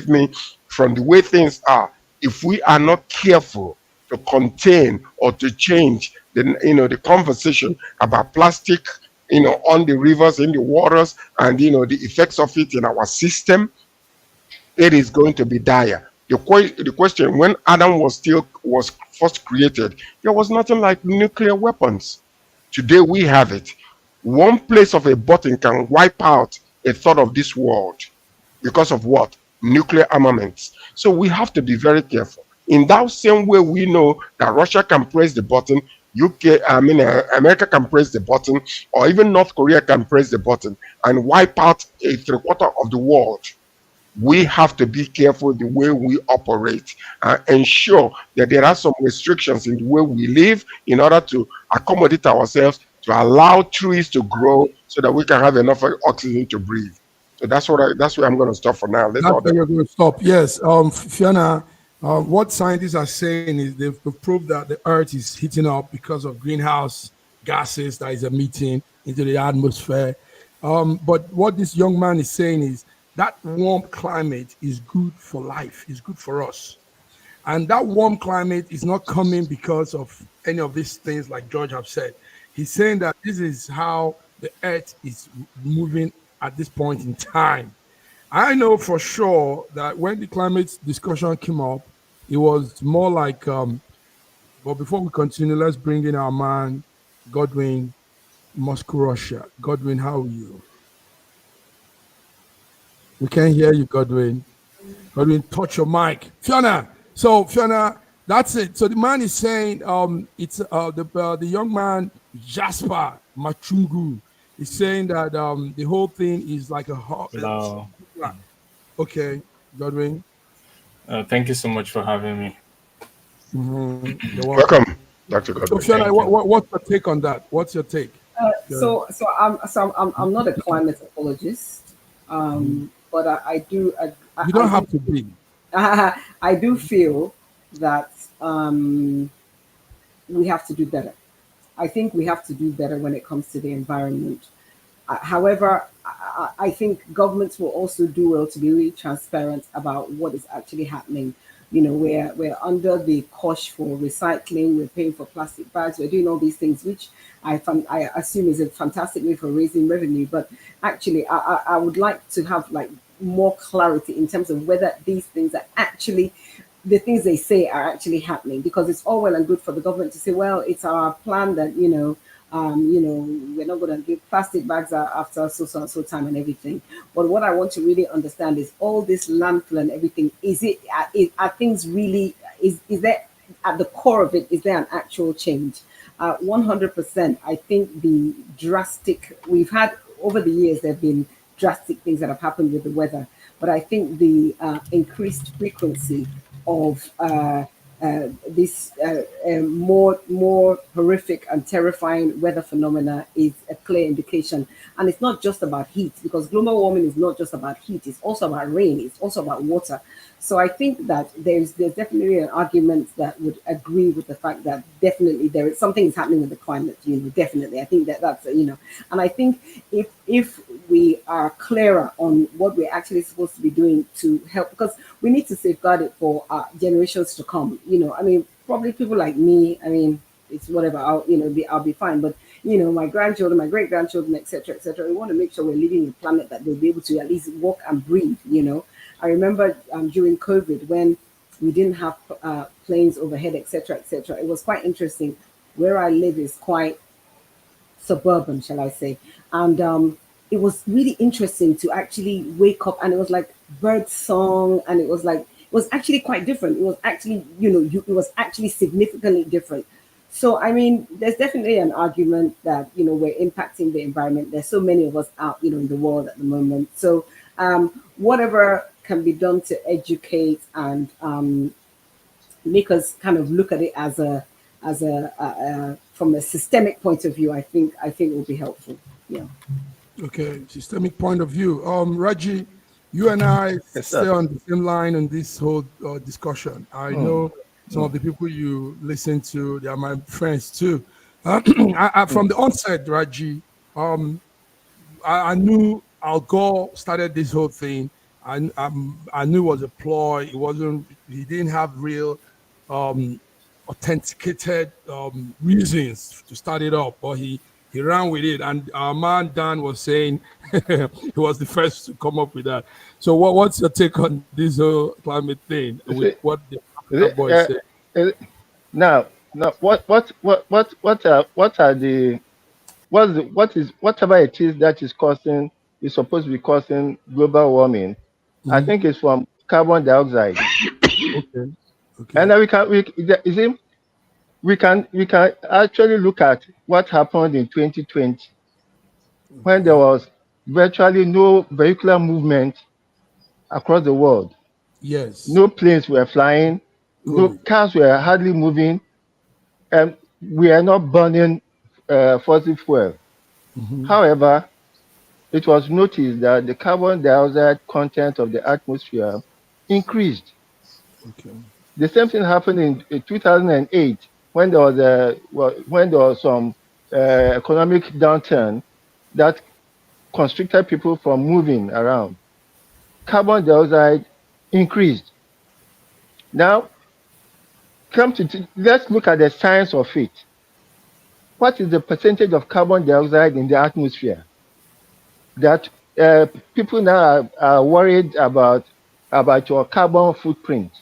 me, from the way things are, if we are not careful to contain or to change the conversation about plastic on the rivers, in the waters, and the effects of it in our system, it is going to be dire. The question, when Adam was first created, there was nothing like nuclear weapons. Today we have it. One place of a button can wipe out a third of this world because of what? Nuclear armaments. So we have to be very careful. In that same way, we know that Russia can press the button, America can press the button, or even North Korea can press the button and wipe out a 3/4 of the world. We have to be careful the way we operate and ensure that there are some restrictions in the way we live in order to accommodate ourselves, to allow trees to grow so that we can have enough oxygen to breathe. So that's where I'm going to stop for now. That's where you're going to stop. Yes, Fiona. What scientists are saying is they've proved that the Earth is heating up because of greenhouse gases that is emitting into the atmosphere. But what this young man is saying is that warm climate is good for life, is good for us. And that warm climate is not coming because of any of these things like George have said. He's saying that this is how the Earth is moving at this point in time. I know for sure that when the climate discussion came up, it was more like, but before we continue, let's bring in our man, Godwin, Moscow, Russia. Godwin, how are you? We can't hear you, Godwin. Godwin, touch your mic. Fiona, that's it. So the man is saying, it's the young man, Jasper Machungu, is saying that the whole thing is like a hot. Hello. Okay, Godwin. Thank you so much for having me. You're welcome, Dr. Godwin. So, Fiona, what's your take on that? What's your take? So I'm not a climate apologist, but I do. You don't have to be. I do feel that we have to do better. I think we have to do better when it comes to the environment. However, I think governments will also do well to be really transparent about what is actually happening. We're under the cosh for recycling, we're paying for plastic bags, we're doing all these things, which I assume is a fantastic way for raising revenue. But actually, I would like to have like more clarity in terms of whether these things are actually the things they say are actually happening, because it's all well and good for the government to say, well, it's our plan that we're not going to give plastic bags after so and so time and everything. But what I want to really understand is all this landfill and everything. Are things really? Is there at the core of it? Is there an actual change? 100%. I think the drastic we've had over the years, there have been drastic things that have happened with the weather, but I think the increased frequency of this more horrific and terrifying weather phenomena is a clear indication. And it's not just about heat, because global warming is not just about heat, it's also about rain, it's also about water. So I think that there's definitely an argument that would agree with the fact that definitely there is something is happening with the climate, definitely. I think that's and I think if we are clearer on what we're actually supposed to be doing to help, because we need to safeguard it for generations to come. Probably people like me, it's whatever, I'll be fine. But my grandchildren, my great grandchildren, etc., etc. We want to make sure we're living in a planet that they'll be able to at least walk and breathe. I remember during COVID when we didn't have planes overhead, etc., etc. It was quite interesting. where I live is quite suburban, shall I say. And it was really interesting to actually wake up, and it was like bird song, and it was like, it was actually quite different. It was actually, it was actually significantly different. So, I mean, there's definitely an argument that, we're impacting the environment. There's so many of us out, in the world at the moment. So, whatever can be done to educate and make us kind of look at it as a from a systemic point of view, I think will be helpful. Yeah. Okay, systemic point of view. Raji, you and I Yes, stay sir. on the same line on this whole discussion. I Mm, know some of mm, the people you listen to; they are my friends too. From mm, the onset, Raji, um, I knew Al Gore started this whole thing. I knew it was a ploy. It wasn't. He didn't have real, um, authenticated reasons to start it up, but he ran with it. And our man Dan was saying he was the first to come up with that. So what's your take on this whole climate thing you with see, what the is African it, boys say? is it- now, what are the whatever it is that is supposed to be causing global warming? I Mhm. think it's from carbon dioxide. Okay. And Okay. then you see, we can actually look at what happened in 2020 when there Okay. was virtually no vehicular movement across the world. Yes. No planes were flying, no COVID. cars were hardly moving, and we are not burning fossil fuel. Hmm. However, it was noticed that the carbon dioxide content of the atmosphere increased. Okay. The same thing happened in 2008 when when there was some economic downturn that constricted people from moving around. Carbon dioxide increased. Now, let's look at the science of it. What is the percentage of carbon dioxide in the atmosphere that people now are worried about your carbon footprint?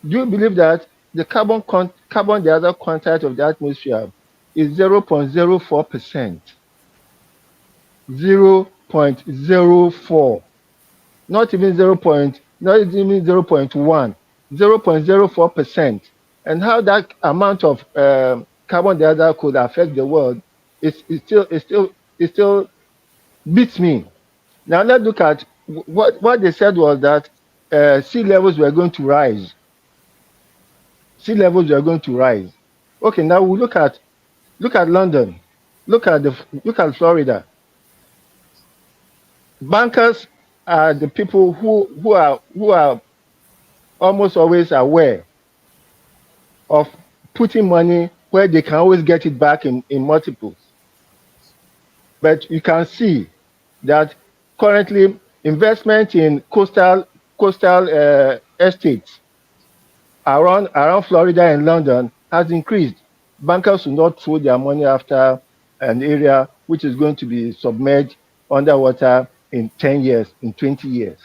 Do you believe that the carbon dioxide content of the atmosphere is 0.04%? 0.04, not even 0.1, 0.04%. And how that amount of carbon dioxide could affect the world is still beats me. Now let's look at what they said was that sea levels were going to rise. Sea levels were going to rise. Okay, now we look at London, look at Florida. Bankers are the people who are almost always aware of putting money where they can always get it back in multiples. But you can see that currently investment in coastal estates around Florida and London has increased. Bankers will not throw their money after an area which is going to be submerged underwater in 10 years, in 20 years.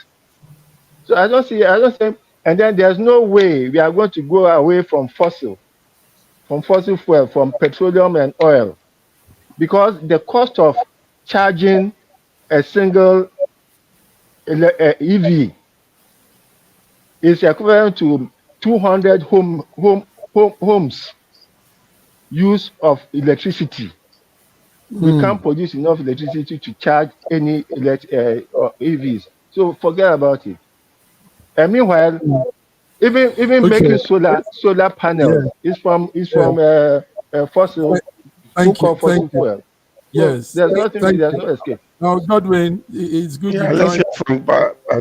So I don't see, and then there's no way we are going to go away from fossil fuel, from petroleum and oil, because the cost of charging a single EV is equivalent to 200 homes use of electricity. We can't Mm. produce enough electricity to charge any EVs. So forget about it. And meanwhile, even Okay. making solar Yeah. panels is from Yeah. fossil, who Thank you. call Thank fossil you. fuel. So Yes. there's Thank no you. escape. Now, Godwin, it's good you Yeah, let's joined. hear from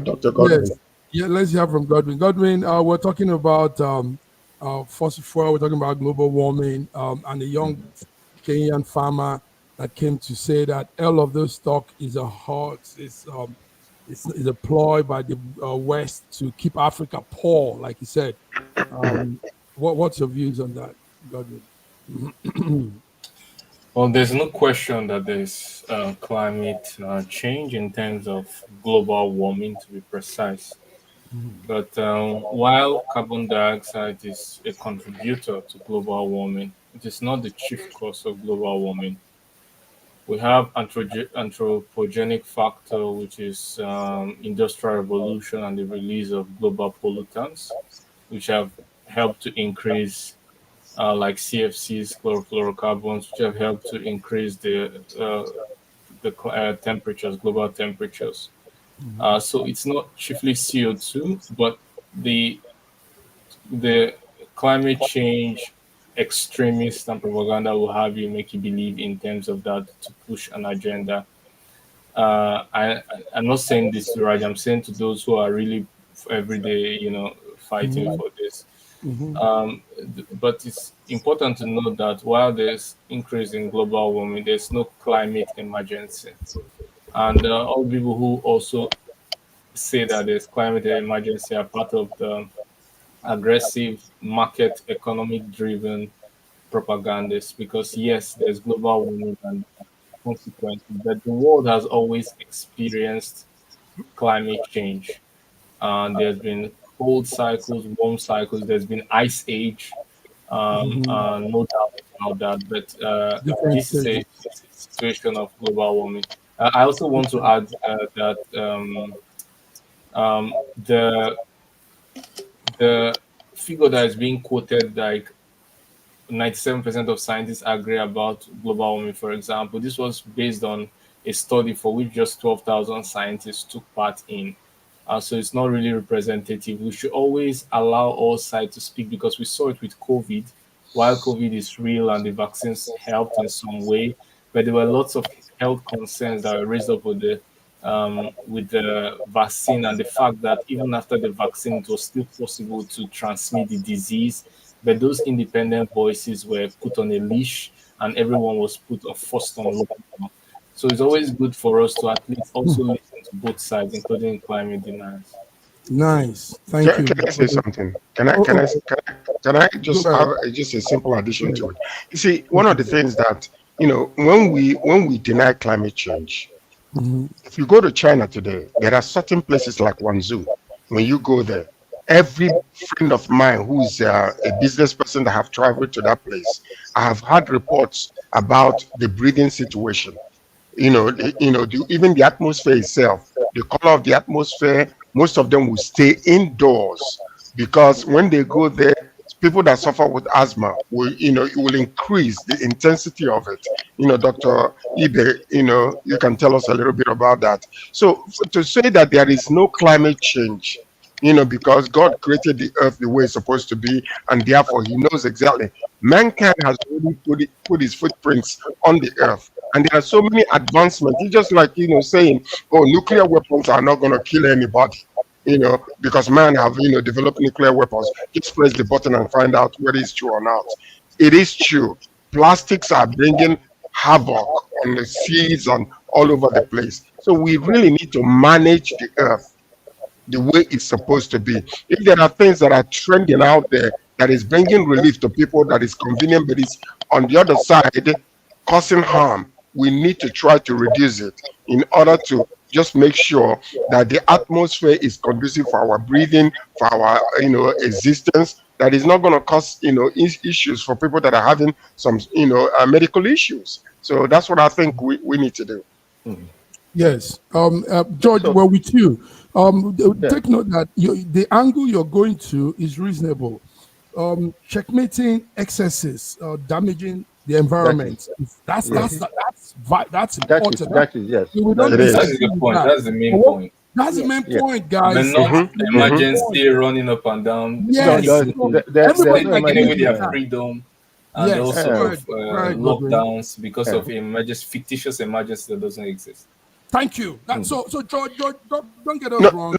Dr. Godwin. Yes. Yeah, let's hear from Godwin. Godwin, we're talking about fossil fuel, we're talking about global warming, and a young Kenyan farmer that came to say that all of those stock is a hoax, it's a ploy by the West to keep Africa poor, like he said. What's your views on that, Godwin? Well, there's no question that there's climate change in terms of global warming, to be precise. But while carbon dioxide is a contributor to global warming, It is not the chief cause of global warming. We have anthropogenic factor, which is industrial revolution and the release of global pollutants, which have helped to increase like CFCs, chlorofluorocarbons, which have helped to increase the temperatures, global temperatures. So it's not chiefly CO2, but the the climate change extremists and propaganda will have you make you believe in terms of that to push an agenda. I'm not saying this to right. I'm saying to those who are really every day, fighting for this. But it's important to note that while there's increase in global warming, there's no climate emergency. And all people who also say that there's climate emergency are part of the aggressive market economic driven propagandists, because yes, there's global warming and consequences, but the world has always experienced climate change. There's been cold cycles, warm cycles, there's been ice age, no doubt about that. But Different this is a stages. situation of global warming. I also want to add that the figure that is being quoted, like 97% of scientists agree about global warming, for example. This was based on a study for which just 12,000 scientists took part in. So it's not really representative. We should always allow all sides to speak, because we saw it with COVID. While COVID is real and the vaccines helped in some way, but there were lots of health concerns that were raised up with the vaccine, and the fact that even after the vaccine, it was still possible to transmit the disease. But those independent voices were put on a leash, and everyone was forced on lockdown. So it's always good for us to at least also listen to both sides, including climate deniers. Nice. Thank you. Can I say something? Can I just have just a simple addition to it? You see, one of the things that when we deny climate change, if you go to China today, there are certain places like Wanzhou. When you go there, every friend of mine who's a business person that have traveled to that place, I have had reports about the breathing situation. Even the atmosphere itself, the color of the atmosphere, most of them will stay indoors, because when they go there, people that suffer with asthma will, it will increase the intensity of it. Dr. Ibe, you can tell us a little bit about that. So to say that there is no climate change, because God created the earth the way it's supposed to be, and therefore He knows exactly. Mankind has already put his footprints on the earth, and there are so many advancements. It's just like saying, "Oh, nuclear weapons are not going to kill anybody," because man have developed nuclear weapons. Just press the button and find out whether it's true or not. It is true. Plastics are bringing havoc on the seas and all over the place. So we really need to manage the earth the way it's supposed to be. If there are things that are trending out there that is bringing relief to people, that is convenient, but it's on the other side causing harm, we need to try to reduce it in order to just make sure that the atmosphere is conducive for our breathing, for our existence. That is not going to cause issues for people that are having some medical issues. So that's what I think we need to do. Yes, George, we're with you. Take note that the angle you're going to is reasonable. Checkmating excesses, damaging the environment. That's important. That is yes. That's a good point. That's the main point. That's the main point, guys. But not emergency running up and down. Yes, everybody taking away their freedom. And also lockdowns because of fictitious emergency that doesn't exist. Thank you. So George, don't get us wrong.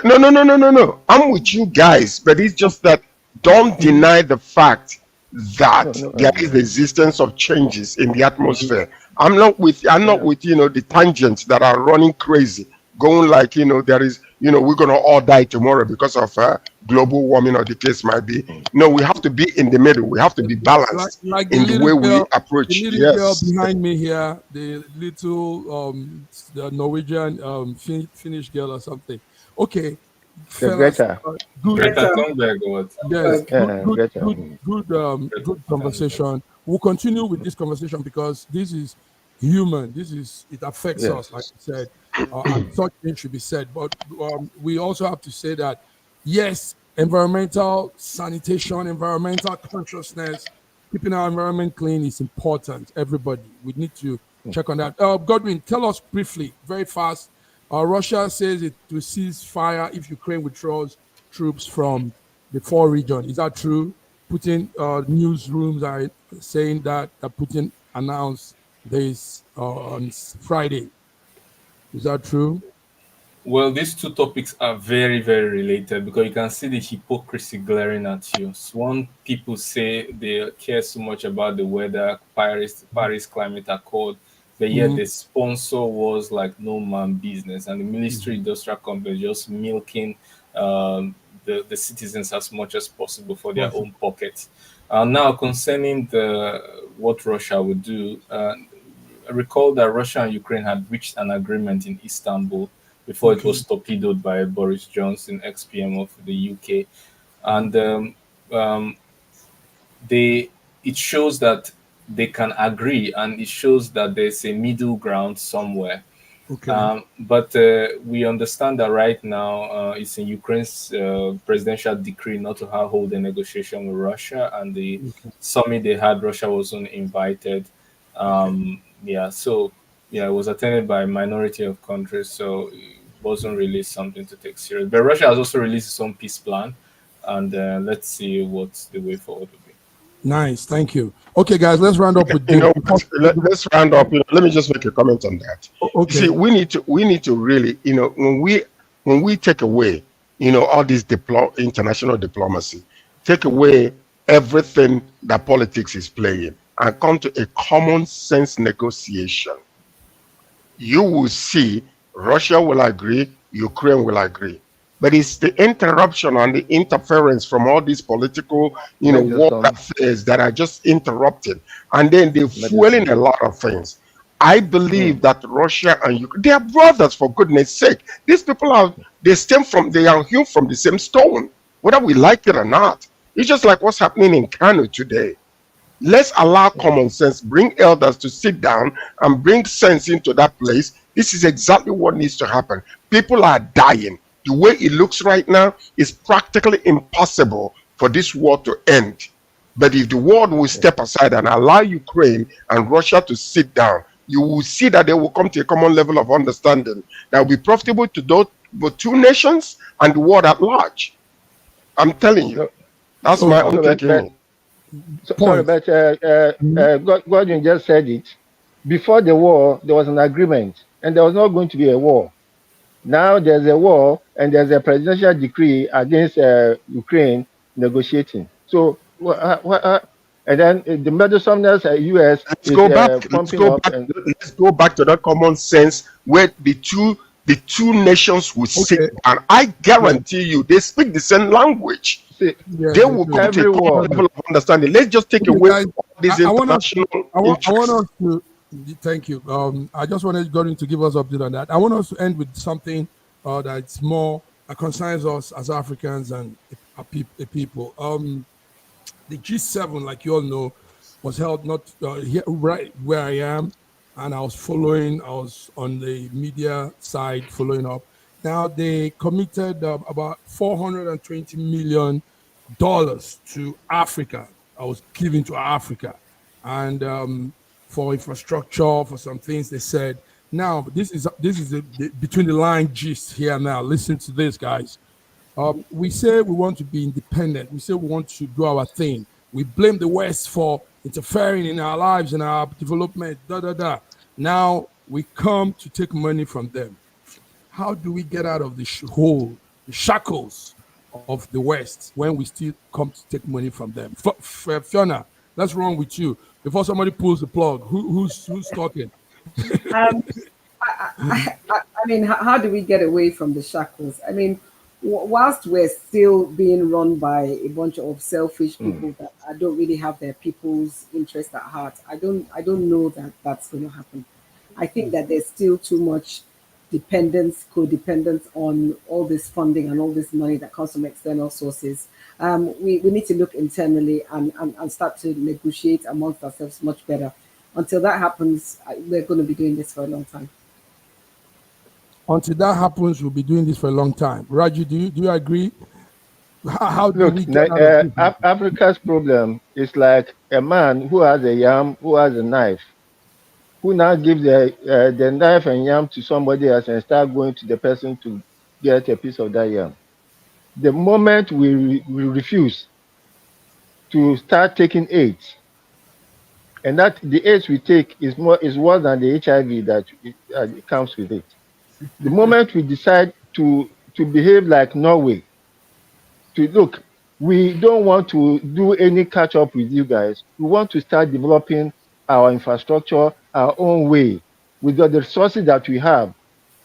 No. I'm with you guys, but it's just that don't deny the fact that there is the existence of changes in the atmosphere. I'm not with the tangents that are running crazy, going like there is we're gonna all die tomorrow because of global warming, or the case might be. No, we have to be in the middle. We have to be balanced like in the way we approach. The little girl behind me here, the little the Norwegian Finnish girl or something. Okay, fellas. Greta. Good. Greta Thunberg or what? Yes, Greta. good conversation. We'll continue with this conversation because this is human. It affects us, like you said, and such things should be said. But we also have to say that yes, environmental sanitation, environmental consciousness, keeping our environment clean is important. Everybody, we need to check on that. Godwin, tell us briefly, very fast. Russia says it will cease fire if Ukraine withdraws troops from the four region. Is that true? Putin newsrooms are saying that Putin announced this on Friday. Is that true? Well, these two topics are very, very related because you can see the hypocrisy glaring at you. So one people say they care so much about the weather, Paris Climate Accord, but yet the sponsor was like no man business, and the military industrial company just milking the citizens as much as possible for their own pockets. Now, concerning what Russia would do, recall that Russia and Ukraine had reached an agreement in Istanbul before it was torpedoed by Boris Johnson, ex-PM of the UK, and it shows that they can agree, and it shows that there's a middle ground somewhere. But we understand that right now it's in Ukraine's presidential decree not to hold a negotiation with Russia, and the summit they had, Russia wasn't invited. It was attended by a minority of countries, so it wasn't really something to take serious. But Russia has also released its own peace plan, and let's see what the way forward will be. Nice, thank you. Okay, guys, let's round up with let's round up. Let me just make a comment on that. Okay. See, we need to really, when we take away, all this international diplomacy, take away everything that politics is playing, and come to a common sense negotiation, you will see Russia will agree, Ukraine will agree. But it's the interruption and the interference from all these political, war affairs that are just interrupted. And then they're fueling a lot of things. I believe that Russia and Ukraine, they are brothers, for goodness sake. These people are hewn from the same stone, whether we like it or not. It's just like what's happening in Kano today. Let's allow common sense, bring elders to sit down and bring sense into that place. This is exactly what needs to happen. People are dying. The way it looks right now is practically impossible for this war to end. But if the world will step aside and allow Ukraine and Russia to sit down, you will see that they will come to a common level of understanding that will be profitable to both two nations and the world at large. I'm telling you. That's my own take. Sorry, but Gordon just said it. Before the war, there was an agreement, and there was not going to be a war. Now there's a war, and there's a presidential decree against Ukraine negotiating. So, and then the meddlesomeness US let's go back to that common sense where the two nations will sit, and I guarantee you they speak the same language. They will come to a level of understanding. Let's just take away guys, this international. I want us to. Thank you. I just wanted Gordon to give us an update on that. I want us to end with something that's more that concerns us as Africans and the people. The G7, like you all know, was held not here, right where I am, and I was on the media side following up. Now they committed about $420 million to Africa. I was giving to Africa, and for infrastructure, for some things they said. Now this is the between the line gist here. Now listen to this, guys. We say we want to be independent. We say we want to do our thing. We blame the West for interfering in our lives and our development. Now we come to take money from them. How do we get out of the shackles of the West when we still come to take money from them? Fiona, what's wrong with you? Before somebody pulls the plug, who's talking? I mean, how do we get away from the shackles? I mean, whilst we're still being run by a bunch of selfish people that don't really have their people's interest at heart, I don't know that that's going to happen. I think that there's still too much dependence, codependence on all this funding and all this money that comes from external sources. We need to look internally and start to negotiate amongst ourselves much better. Until that happens, we're going to be doing this for a long time. Until that happens, we'll be doing this for a long time. Raju, do you agree? How do we get out of this? Africa's problem is like a man who has a yam, who has a knife, who now gives the knife and yam to somebody else and start going to the person to get a piece of that yam. The moment we refuse to start taking AIDS, and that the AIDS we take is worse than the HIV that comes with it. The moment we decide to behave like Norway, to look, we don't want to do any catch up with you guys. We want to start developing our infrastructure our own way with the resources that we have.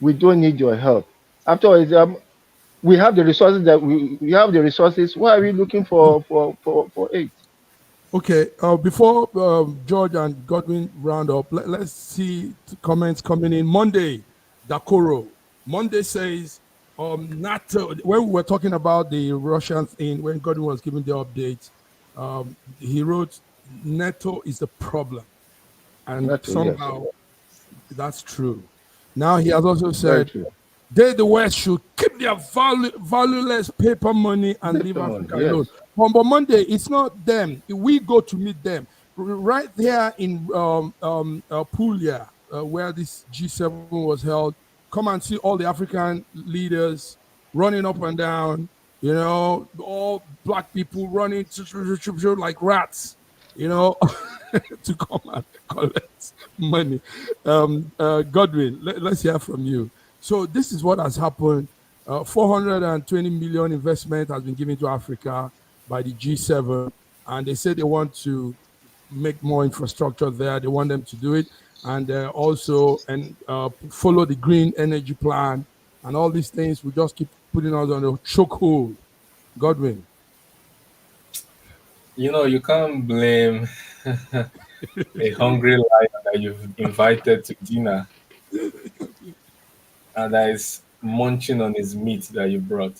We don't need your help. After all, we have the resources that we have the resources. Why are we looking for aid? Okay, before George and Godwin round up, let's see comments coming in. Monday, Dakoro. Monday says, NATO, when we were talking about the Russian thing, when Godwin was giving the update, he wrote, NATO is the problem. And NATO, somehow that's true. Now he has also said, they, the West, should keep their valueless paper money and leave Africa alone. But Monday, it's not them. We go to meet them. Right there in Puglia, where this G7 was held, come and see all the African leaders running up and down, you know, all black people running like rats, you know, to come and collect money. Godwin, let's hear from you. So this is what has happened. 420 million investment has been given to Africa by the G7, and they say they want to make more infrastructure there. They want them to do it, and also follow the green energy plan, and all these things. We just keep putting us on a chokehold. Godwin, you know, you can't blame a hungry lion that you've invited to dinner and that is munching on his meat that you brought.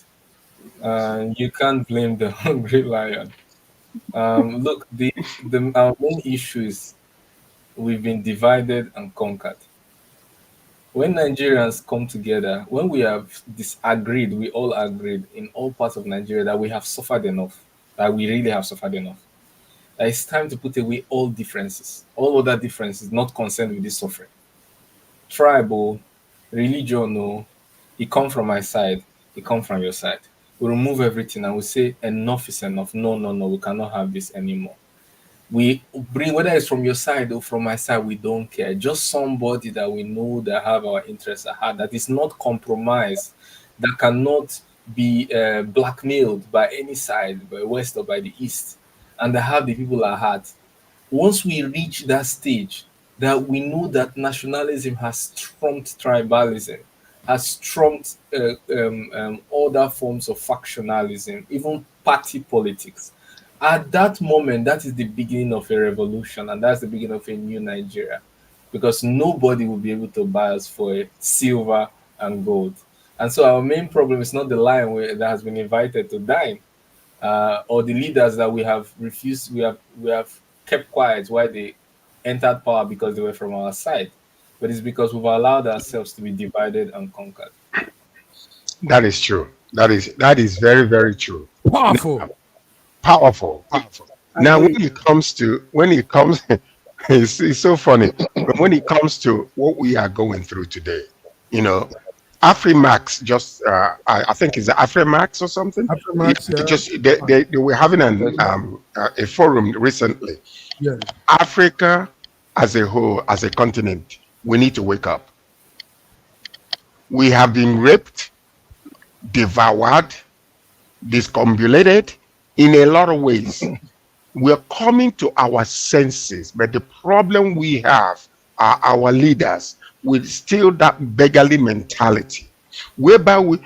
You can't blame the hungry lion. Look, our main issue is we've been divided and conquered. When Nigerians come together, when we have disagreed, we all agreed in all parts of Nigeria that we have suffered enough, that we really have suffered enough. That it's time to put away all differences, all other differences not concerned with this suffering. Tribal, religion, it come from my side, it come from your side. We remove everything and we say enough is enough. No, we cannot have this anymore. We bring, whether it's from your side or from my side, we don't care. Just somebody that we know that have our interests at heart, that is not compromised, that cannot be blackmailed by any side, by West or by the East, and that have the people at heart. Once we reach that stage, that we know that nationalism has trumped tribalism, has trumped other forms of factionalism, even party politics. At that moment, that is the beginning of a revolution, and that's the beginning of a new Nigeria, because nobody will be able to buy us for silver and gold. And so our main problem is not the lion that has been invited to dine, or the leaders that we have refused, we have kept quiet while they entered power because they were from our side, but it's because we've allowed ourselves to be divided and conquered. That is true. That is very, very true. Powerful. Powerful. Now, when it comes, it's so funny. But when it comes to what we are going through today, you know, Afrimax just, I think it's Afrimax or something. Afrimax, yeah. Just they were having a forum recently. Yeah. Africa as a whole, as a continent, we need to wake up. We have been raped, devoured, discombobulated in a lot of ways. We're coming to our senses, but the problem we have are our leaders with still that beggarly mentality, whereby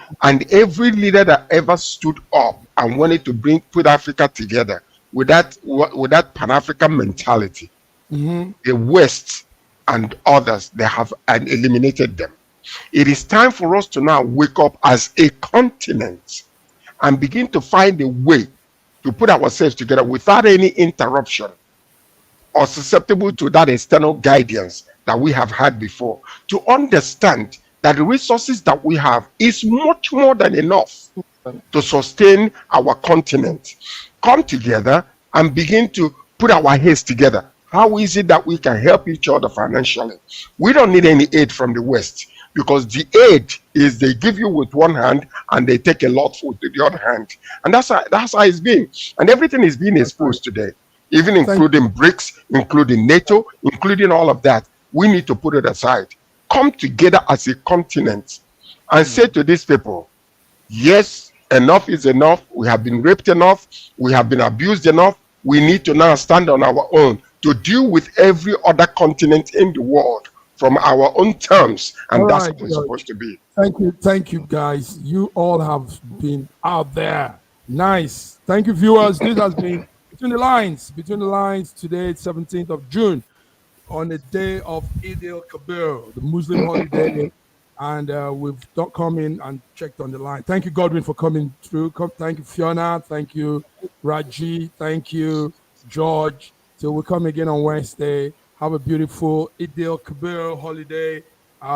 every leader that ever stood up and wanted to put Africa together with that Pan-African mentality, the West and others, they have eliminated them. It is time for us to now wake up as a continent and begin to find a way to put ourselves together without any interruption or susceptible to that external guidance that we have had before, to understand that the resources that we have is much more than enough to sustain our continent. Come together and begin to put our heads together. How is it that we can help each other financially? We don't need any aid from the West, because the aid is they give you with one hand and they take a lot with the other hand. And that's how it's been. And everything is being exposed today, even including BRICS, including NATO, including all of that. We need to put it aside. Come together as a continent and say to these people, yes, enough is enough. We have been raped enough. We have been abused enough. We need to now stand on our own to deal with every other continent in the world from our own terms. And that's what it's supposed to be. Thank you, guys. You all have been out there. Nice. Thank you, viewers. This has been Between the Lines. Between the Lines today, 17th of June, on the day of Eid al-Kabir, the Muslim holiday. And we've come in and checked on the line. Thank you, Godwin, for coming through. Thank you, Fiona. Thank you, Raji. Thank you, George. So we'll come again on Wednesday. Have a beautiful Eid al-Kabir holiday.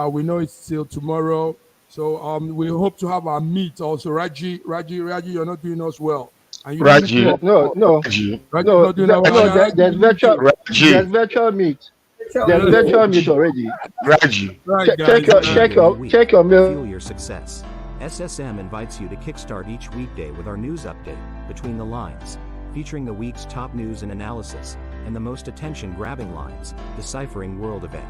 We know it's still tomorrow. So we hope to have our meet also. Raji, you're not doing us well. And you Raji, no. Raji. No, there's virtual meet. There's virtual meet already. Raji. Right, check your mail. Fuel your success. SSM invites you to kickstart each weekday with our news update, Between the Lines, featuring the week's top news and analysis, and the most attention-grabbing lines, Deciphering World Event.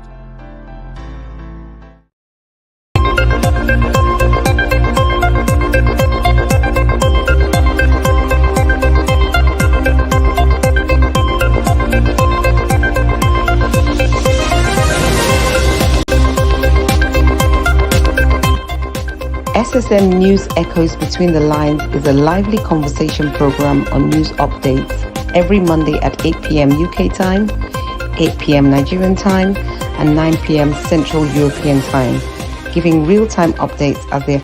SSM News Echoes Between the Lines is a lively conversation program on news updates every Monday at 8 p.m. UK time, 8 p.m. Nigerian time, and 9 p.m. Central European time, giving real-time updates as they